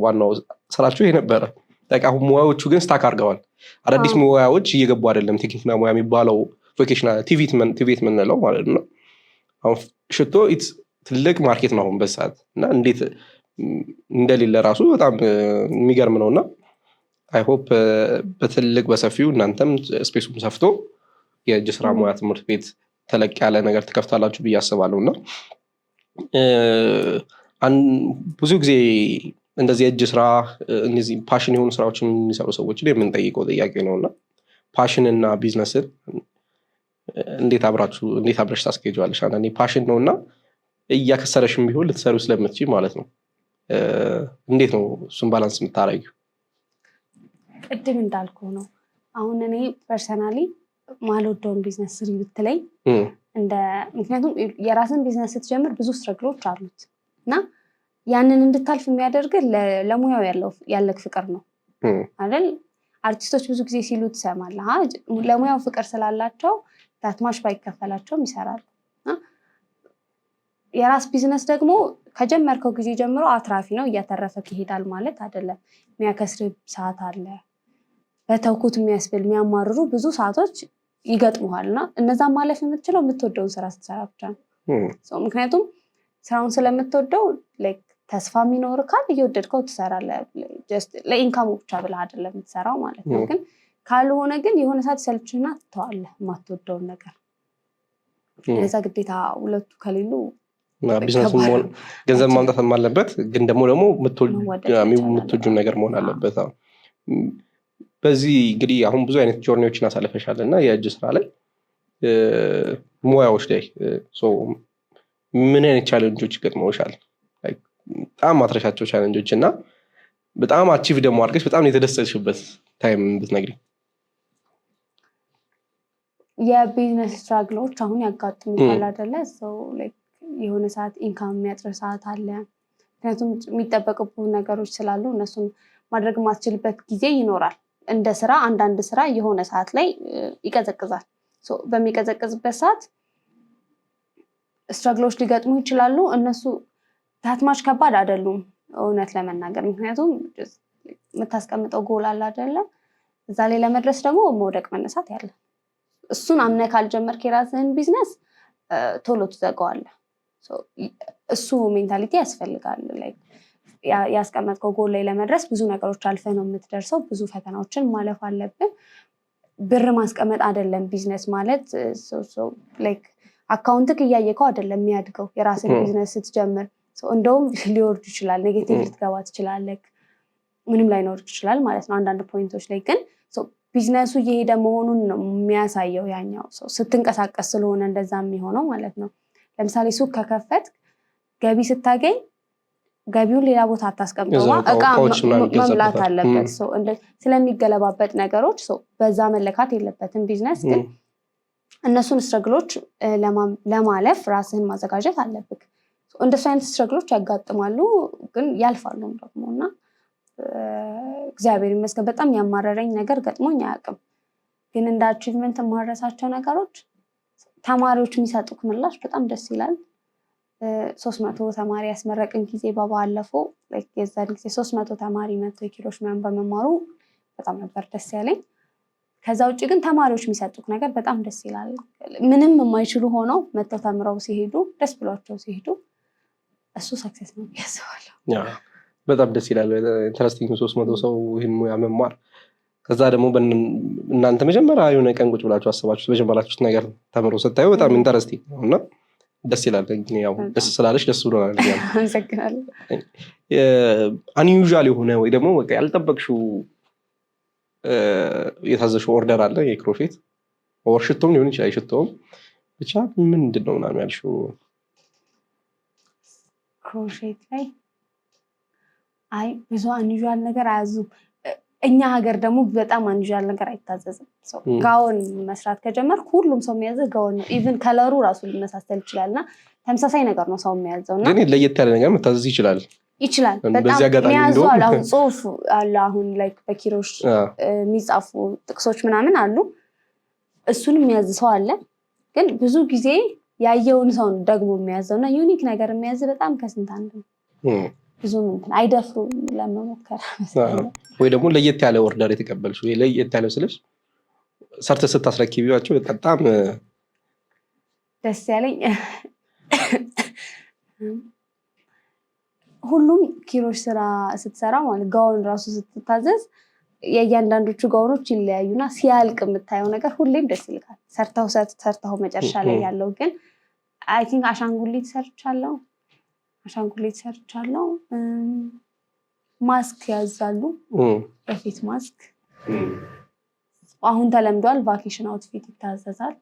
B: ዋናው ስራቸው ይሄ ነበረ። አሁን ሙያዎቹ ግን ስታክ አድርገዋል። አዳዲስ ሙያዎች እየገቡ አይደለም። ቴክኒክና ሙያ የሚባለው ቮኬሽናል ቲቪት ምንለው ማለት ነው። አሁን ሽቶ ትልቅ ማርኬት ነው አሁን በሰዓት እና እንዴት እንደሌለ ራሱ በጣም የሚገርም ነውና አይ ሆፕ በትልቅ በሰፊው እናንተም ስፔሱም ሰፍቶ የእጅ ስራ ሙያ ትምህርት ቤት ተለቅ ያለ ነገር ትከፍታላችሁ ብዬ አስባለሁ። እና ብዙ ጊዜ እንደዚህ የእጅ ስራ እነዚህ ፓሽን የሆኑ ስራዎችን የሚሰሩ ሰዎችን የምንጠይቀው ጥያቄ ነውና ፓሽን እና ቢዝነስን እንዴት አብረሽ ታስኬጂዋለሽ? አንዳንዴ ፓሽን ነውና እያከሰረሽም ቢሆን ልትሰሩ ስለምትችይ ማለት ነው። እንዴት ነው እሱን ባላንስ የምታረጊው?
A: ቅድም እንዳልኩ ነው። አሁን እኔ ፐርሰናሊ ማልወደውን ቢዝነስ ስሪ ብትለኝ ምክንያቱም የራስን ቢዝነስ ስትጀምር ብዙ ስትረግሎች አሉት እና ያንን እንድታልፍ የሚያደርግ ለሙያው ያለክ ፍቅር ነው አይደል? አርቲስቶች ብዙ ጊዜ ሲሉ ትሰማለህ፣ ለሙያው ፍቅር ስላላቸው ታትማሽ ባይከፈላቸውም ይሰራሉ። የራስ ቢዝነስ ደግሞ ከጀመርከው ጊዜ ጀምሮ አትራፊ ነው፣ እያተረፈክ ይሄዳል ማለት አይደለም። የሚያከስር ሰዓት አለ፣ በተውኩት የሚያስብል የሚያማርሩ ብዙ ሰዓቶች ይገጥሙሃል እና እነዛን ማለፍ የምትችለው የምትወደውን ስራ ስትሰራ ብቻ ነው። ምክንያቱም ስራውን ስለምትወደው ተስፋ የሚኖር ካል እየወደድከው ትሰራለህ። ለኢንካሙ ብቻ ብለህ አይደለም የምትሰራው ማለት ነው። ግን ካልሆነ ግን የሆነ ሰዓት ሰልችና ትተዋለህ የማትወደውን ነገር። እዛ ግዴታ ሁለቱ ከሌሉ
B: ገንዘብ ማምጣትም አለበት፣ ግን ደግሞ የምትወጂው ነገር መሆን አለበት። በዚህ እንግዲህ አሁን ብዙ አይነት ጆርኒዎችን አሳልፈሻል እና የእጅ ስራ ላይ ሙያዎች ላይ ምን አይነት ቻሌንጆች ይገጥመውሻል? በጣም ማትረሻቸው ቻሌንጆች እና በጣም አቺቭ ደግሞ አድርገሽ በጣም የተደሰትሽበት ታይም ብትነግሪኝ።
A: የቢዝነስ ስትራግሎች አሁን ያጋጥሙታል አይደለ? የሆነ ሰዓት ኢንካም የሚያጥር ሰዓት አለ። ምክንያቱም የሚጠበቅቡ ነገሮች ስላሉ እነሱን ማድረግ ማትችልበት ጊዜ ይኖራል። እንደ ስራ አንዳንድ ስራ የሆነ ሰዓት ላይ ይቀዘቅዛል። በሚቀዘቅዝበት ሰዓት ስትራግሎች ሊገጥሙ ይችላሉ። እነሱ ታትማች ከባድ አይደሉም እውነት ለመናገር፣ ምክንያቱም የምታስቀምጠው ጎል አለ አይደለ? እዛ ላይ ለመድረስ ደግሞ መውደቅ መነሳት ያለ። እሱን አምነህ ካልጀመርክ የራስህን ቢዝነስ ቶሎ ትዘጋዋለህ። እሱ ሜንታሊቲ ያስፈልጋል። ያስቀመጥከው ጎል ላይ ለመድረስ ብዙ ነገሮች አልፈህ ነው የምትደርሰው። ብዙ ፈተናዎችን ማለፍ አለብን። ብር ማስቀመጥ አይደለም ቢዝነስ ማለት። አካውንትክ እያየከው አይደለም የሚያድገው። የራስን ቢዝነስ ስትጀምር እንደውም ሊወርድ ይችላል፣ ኔጌቲቭ ልትገባ ትችላለህ፣ ምንም ላይኖር ይችላል ማለት ነው። አንዳንድ ፖይንቶች ላይ ግን ቢዝነሱ እየሄደ መሆኑን ነው የሚያሳየው ያኛው ሰው ስትንቀሳቀስ ስለሆነ እንደዛ የሚሆነው ማለት ነው። ለምሳሌ ሱቅ ከከፈት ገቢ ስታገኝ ገቢውን ሌላ ቦታ አታስቀምጠው፣ እቃ መምላት አለበት። ስለሚገለባበጥ ነገሮች በዛ መለካት የለበትም ቢዝነስ። ግን እነሱን ስትረግሎች ለማለፍ ራስህን ማዘጋጀት አለብክ። እንደሱ አይነት ስትረግሎች ያጋጥማሉ፣ ግን ያልፋሉ ደግሞ እና እግዚአብሔር ይመስገን በጣም ያማረረኝ ነገር ገጥሞኝ አያውቅም። ግን እንደ አቺቭመንት የማረሳቸው ነገሮች ተማሪዎች የሚሰጡክ ምላሽ በጣም ደስ ይላል። 300 ተማሪ ያስመረቅን ጊዜ ባለፈው የዛን ጊዜ 300 ተማሪ መጥቶ የኪሮሽ ምናምን በመማሩ በጣም ነበር ደስ ያለኝ። ከዛ ውጭ ግን ተማሪዎች የሚሰጡክ ነገር በጣም ደስ ይላል። ምንም የማይችሉ ሆነው መጥተው ተምረው ሲሄዱ ደስ ብሏቸው ሲሄዱ እሱ ሰክሰስ ነው ያስባለሁ።
B: በጣም ደስ ይላል። ኢንተረስቲንግ 300 ሰው ይህን ሙያ መማር። ከዛ ደግሞ እናንተ መጀመሪያ የሆነ ቀን ቁጭ ብላችሁ አስባችሁት በጀመራችሁት ነገር ተምሮ ስታዩ በጣም ኢንተረስቲንግ ነው እና ደስ ይላል። ያው ደስ ስላለሽ ደስ ብሎናል።
A: አመሰግናለሁ።
B: አንዩዥዋል የሆነ ወይ ደግሞ በቃ ያልጠበቅሽው የታዘሽው ኦርደር አለ? የክሮሼት ኦር ሽቶም ሊሆን ይችላል። ሽቶም ብቻ ምንድን ነው ምናምን ያልሽው?
A: ክሮሼት ላይ ብዙ አንዩዥዋል ነገር አያዙም። እኛ ሀገር ደግሞ በጣም አንዩዥዋል ነገር አይታዘዝም። ጋውን መስራት ከጀመር ሁሉም ሰው የሚያዘው ጋውን ነው። ኢቭን ከለሩ ራሱ ሊመሳሰል ይችላል እና ተመሳሳይ ነገር ነው ሰው የሚያዘው። እና
B: ግን ለየት ያለ ነገር መታዘዝ ይችላል።
A: በጣም የሚያዙ አሉ። አሁን ጽሁፍ አለ። አሁን ላይ በኪሮሽ የሚጻፉ ጥቅሶች ምናምን አሉ። እሱን የሚያዝ ሰው አለ። ግን ብዙ ጊዜ ያየውን ሰው ደግሞ የሚያዘው እና ዩኒክ ነገር የሚያዝ በጣም ከስንት አንድ ነው። ብዙ አይደፍሩም ለመሞከር።
B: ወይ ደግሞ ለየት ያለ ኦርደር የተቀበልሽ ወይ ለየት ያለ ስልሽ ሰርተህ ስታስረክቢያቸው በጣም
A: ደስ ያለኝ ሁሉም ኪሮሽ ስራ ስትሰራ ማለት ጋውን ራሱ ስትታዘዝ የእያንዳንዶቹ ጋውኖች ይለያዩና ሲያልቅ የምታየው ነገር ሁሌም ደስ ይልካል። ሰርተው መጨረሻ ላይ ያለው ግን አይ ቲንክ አሻንጉሊት ሰርቻለሁ። ማስክ ያዛሉ፣ በፊት ማስክ አሁን ተለምዷል። ቫኬሽን አውትፊት ይታዘዛል።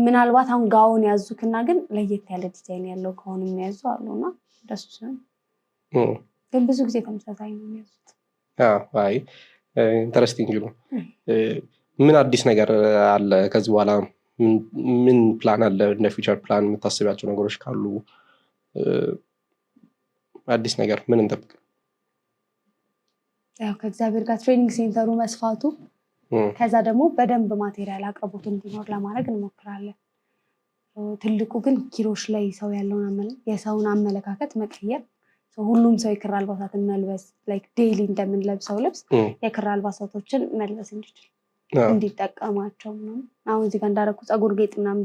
A: ምናልባት አሁን ጋውን ያዙክና ግን ለየት ያለ ዲዛይን ያለው ጋውን የሚያዙ አሉና ደስ ሲሆን ግን ብዙ ጊዜ ተመሳሳይ ነው የሚያዙት።
B: አይ ኢንተረስቲንግ ነው። ምን አዲስ ነገር አለ ከዚህ በኋላ? ምን ፕላን አለ? እንደ ፊውቸር ፕላን የምታስቢያቸው ነገሮች ካሉ አዲስ ነገር ምን እንጠብቅ?
A: ያው ከእግዚአብሔር ጋር ትሬኒንግ ሴንተሩ መስፋቱ ከዛ ደግሞ በደንብ ማቴሪያል አቅርቦት እንዲኖር ለማድረግ እንሞክራለን። ትልቁ ግን ኪሮሽ ላይ ሰው ያለውን የሰውን አመለካከት መቀየር። ሁሉም ሰው የክር አልባሳትን መልበስ ላይክ ዴይሊ እንደምንለብሰው ልብስ የክር አልባሳቶችን መልበስ እንዲችል እንዲጠቀማቸው ነው። አሁን እዚህ ጋር እንዳደረኩ ፀጉር ጌጥ ምናምን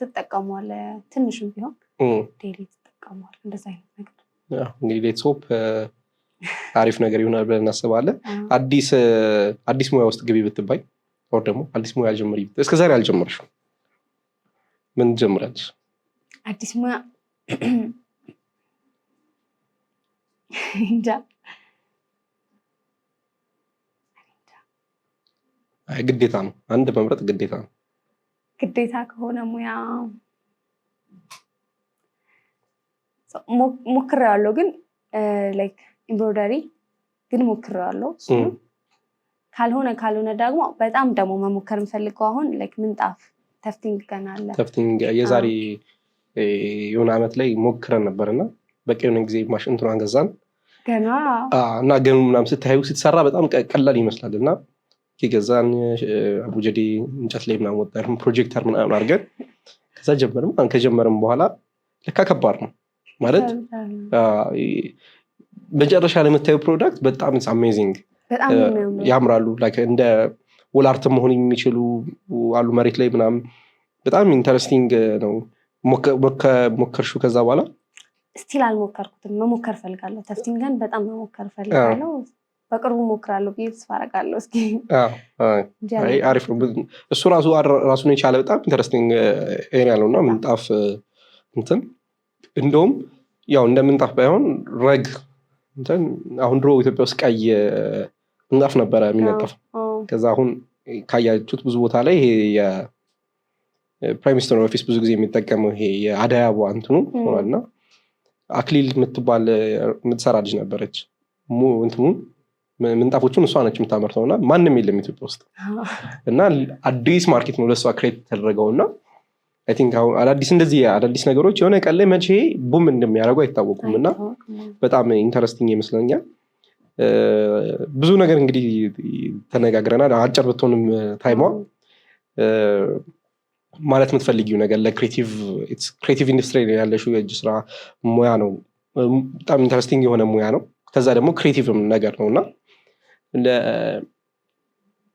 A: ትጠቀመዋለህ፣ ትንሽም ቢሆን ዴይሊ ትጠቀመዋለህ። እንደዛ አይነት ነገር
B: እንግዲህ ሌትስ ሆፕ አሪፍ ነገር ይሆናል ብለን እናስባለን። አዲስ ሙያ ውስጥ ግቢ ብትባይ ወር ደግሞ አዲስ ሙያ ጀምሪ እስከዛሬ አልጀመርሽም፣ ምን ጀምራለሽ?
A: አዲስ ሙያ እንጃ
B: ግዴታ ነው፣ አንድ መምረጥ ግዴታ ነው።
A: ግዴታ ከሆነ ሙያ ሞክሬዋለሁ፣ ግን ላይክ ኤምብሮይደሪ ግን ሞክሬዋለሁ። ካልሆነ ደግሞ በጣም ደግሞ መሞከር የምፈልገው አሁን ላይክ ምንጣፍ ተፍቲንግ ገና አለ።
B: ተፍቲንግ የዛሬ የሆነ ዓመት ላይ ሞክረን ነበርና በቂ የሆነ ጊዜ ማሽን እንትኗን ገዛን
A: ገና
B: እና ገኑ ምናምን ስታዩ ሲሰራ በጣም ቀላል ይመስላል እና ከገዛን አቡጀዴ እንጨት ላይ ምናምን ወጣን ፕሮጀክተር ምናምን አድርገን ከዛ ከጀመርም በኋላ ለካ ከባድ ነው ማለት መጨረሻ ላይ የምታየው ፕሮዳክት በጣም አሜዚንግ ያምራሉ። እንደ ወላርት መሆን የሚችሉ አሉ መሬት ላይ ምናምን በጣም ኢንተረስቲንግ ነው። ሞከርሹ ከዛ በኋላ?
A: ስቲል አልሞከርኩትም፣ መሞከር ፈልጋለሁ። ተፍቲንግን በጣም መሞከር ፈልጋለሁ። በቅርቡ ሞክራለሁ ብዬ ተስፋ አደርጋለሁ። እስኪ
B: አሪፍ ነው እሱ ራሱን የቻለ በጣም ኢንተረስቲንግ ኤሪያ ነው እና ምንጣፍ እንትን እንደውም ያው እንደ ምንጣፍ ባይሆን ረግ እንትን አሁን ድሮ ኢትዮጵያ ውስጥ ቀይ ምንጣፍ ነበረ የሚነጠፈው። ከዛ አሁን ካያችሁት ብዙ ቦታ ላይ ይሄ የፕራይም ሚኒስትር ኦፊስ ብዙ ጊዜ የሚጠቀመው ይሄ የአደይ አበባ እንትኑ ሆኗልና አክሊል የምትባል የምትሰራ ልጅ ነበረች። እንትኑን ምንጣፎቹን እሷ ነች የምታመርተው እና ማንም የለም ኢትዮጵያ ውስጥ እና አዲስ ማርኬት ነው ለእሷ ክሬት የተደረገው እና አይ ቲንክ እንደዚህ አዳዲስ ነገሮች የሆነ ቀን ላይ መቼ ቡም እንደሚያደርጉ አይታወቁም እና በጣም ኢንተረስቲንግ ይመስለኛል። ብዙ ነገር እንግዲህ ተነጋግረናል። አጭር ብትሆንም ታይሟ ማለት የምትፈልጊው ነገር ለክሬቲቭ ኢንዱስትሪ ያለሽው የእጅ ስራ ሙያ ነው። በጣም ኢንተረስቲንግ የሆነ ሙያ ነው። ከዛ ደግሞ ክሬቲቭ ነገር ነው እና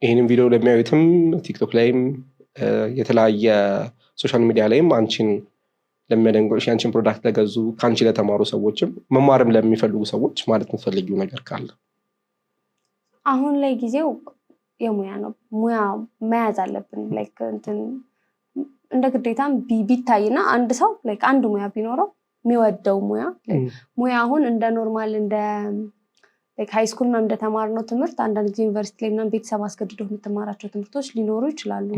B: ይህንም ቪዲዮ ለሚያዩትም ቲክቶክ ላይም የተለያየ ሶሻል ሚዲያ ላይም አንቺን ለሚያደንቁሽ የአንቺን ፕሮዳክት ለገዙ ከአንቺ ለተማሩ ሰዎችም መማርም ለሚፈልጉ ሰዎች ማለት የምትፈልጊው ነገር ካለ?
A: አሁን ላይ ጊዜው የሙያ ነው። ሙያ መያዝ አለብን። ላይክ እንትን እንደ ግዴታም ቢታይና አንድ ሰው ላይክ አንድ ሙያ ቢኖረው የሚወደው ሙያ አሁን እንደ ኖርማል እንደ ላይክ ሃይ ስኩል ምናምን እንደተማርነው ትምህርት አንዳንድ ጊዜ ዩኒቨርሲቲ ላይ ምናምን ቤተሰብ አስገድዶ የምትማራቸው ትምህርቶች ሊኖሩ ይችላሉ።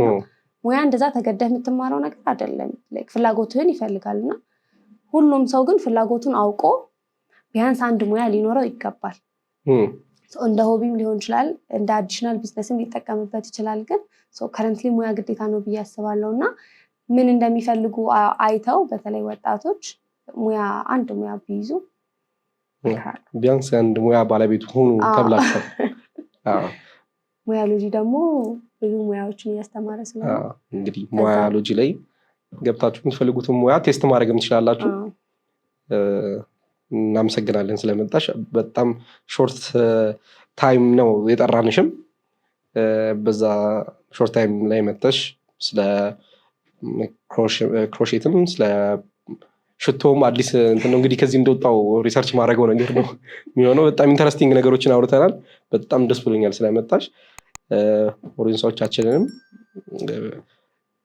A: ሙያ እንደዛ ተገደህ የምትማረው ነገር አይደለም። ላይክ ፍላጎትህን ይፈልጋል እና ሁሉም ሰው ግን ፍላጎቱን አውቆ ቢያንስ አንድ ሙያ ሊኖረው ይገባል። እንደ ሆቢም ሊሆን ይችላል፣ እንደ አዲሽናል ቢዝነስም ሊጠቀምበት ይችላል። ግን ከረንትሊ ሙያ ግዴታ ነው ብዬ አስባለሁ እና ምን እንደሚፈልጉ አይተው በተለይ ወጣቶች አንድ ሙያ ቢይዙ
B: ቢያንስ አንድ ሙያ ባለቤት ሆኑ ተብላችኋል።
A: ሙያሎጂ ደግሞ ብዙ ሙያዎችን እያስተማረ ስለሆነ
B: እንግዲህ ሙያሎጂ ላይ ገብታችሁ የምትፈልጉትን ሙያ ቴስት ማድረግም ትችላላችሁ። እናመሰግናለን ስለመጣሽ። በጣም ሾርት ታይም ነው የጠራንሽም። በዛ ሾርት ታይም ላይ መተሽ ስለ ክሮሼትም ስለ ሽቶም አዲስ እንትን ነው እንግዲህ ከዚህ እንደወጣው ሪሰርች ማድረገው ነገር ነው የሚሆነው። በጣም ኢንተረስቲንግ ነገሮችን አውርተናል። በጣም ደስ ብሎኛል ስለመጣሽ። ኦዲየንሶቻችንንም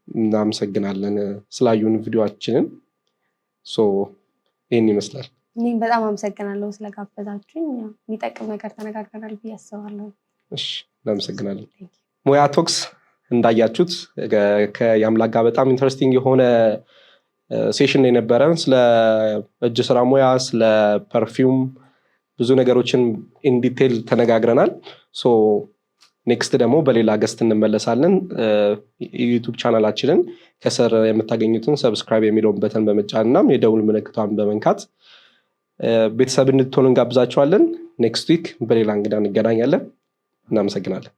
B: እናመሰግናለን ስላዩን ቪዲዮአችንን። ይህን ይመስላል።
A: እኔም በጣም አመሰግናለሁ ስለጋበዛችሁኝ። የሚጠቅም ነገር ተነጋግረናል ብዬ አስባለሁ።
B: እሺ እናመሰግናለን። ሙያ ቶክስ እንዳያችሁት ከያምላክ ጋር በጣም ኢንተረስቲንግ የሆነ ሴሽን የነበረን ስለ እጅ ስራ ሙያ፣ ስለ ፐርፊውም ብዙ ነገሮችን ኢንዲቴል ተነጋግረናል። ኔክስት ደግሞ በሌላ ገስት እንመለሳለን። ዩቱብ ቻናላችንን ከስር የምታገኙትን ሰብስክራይብ የሚለውን በተን በመጫን እና የደውል ምልክቷን በመንካት ቤተሰብ እንድትሆኑ እንጋብዛችኋለን። ኔክስት ዊክ በሌላ እንግዳ እንገናኛለን። እናመሰግናለን።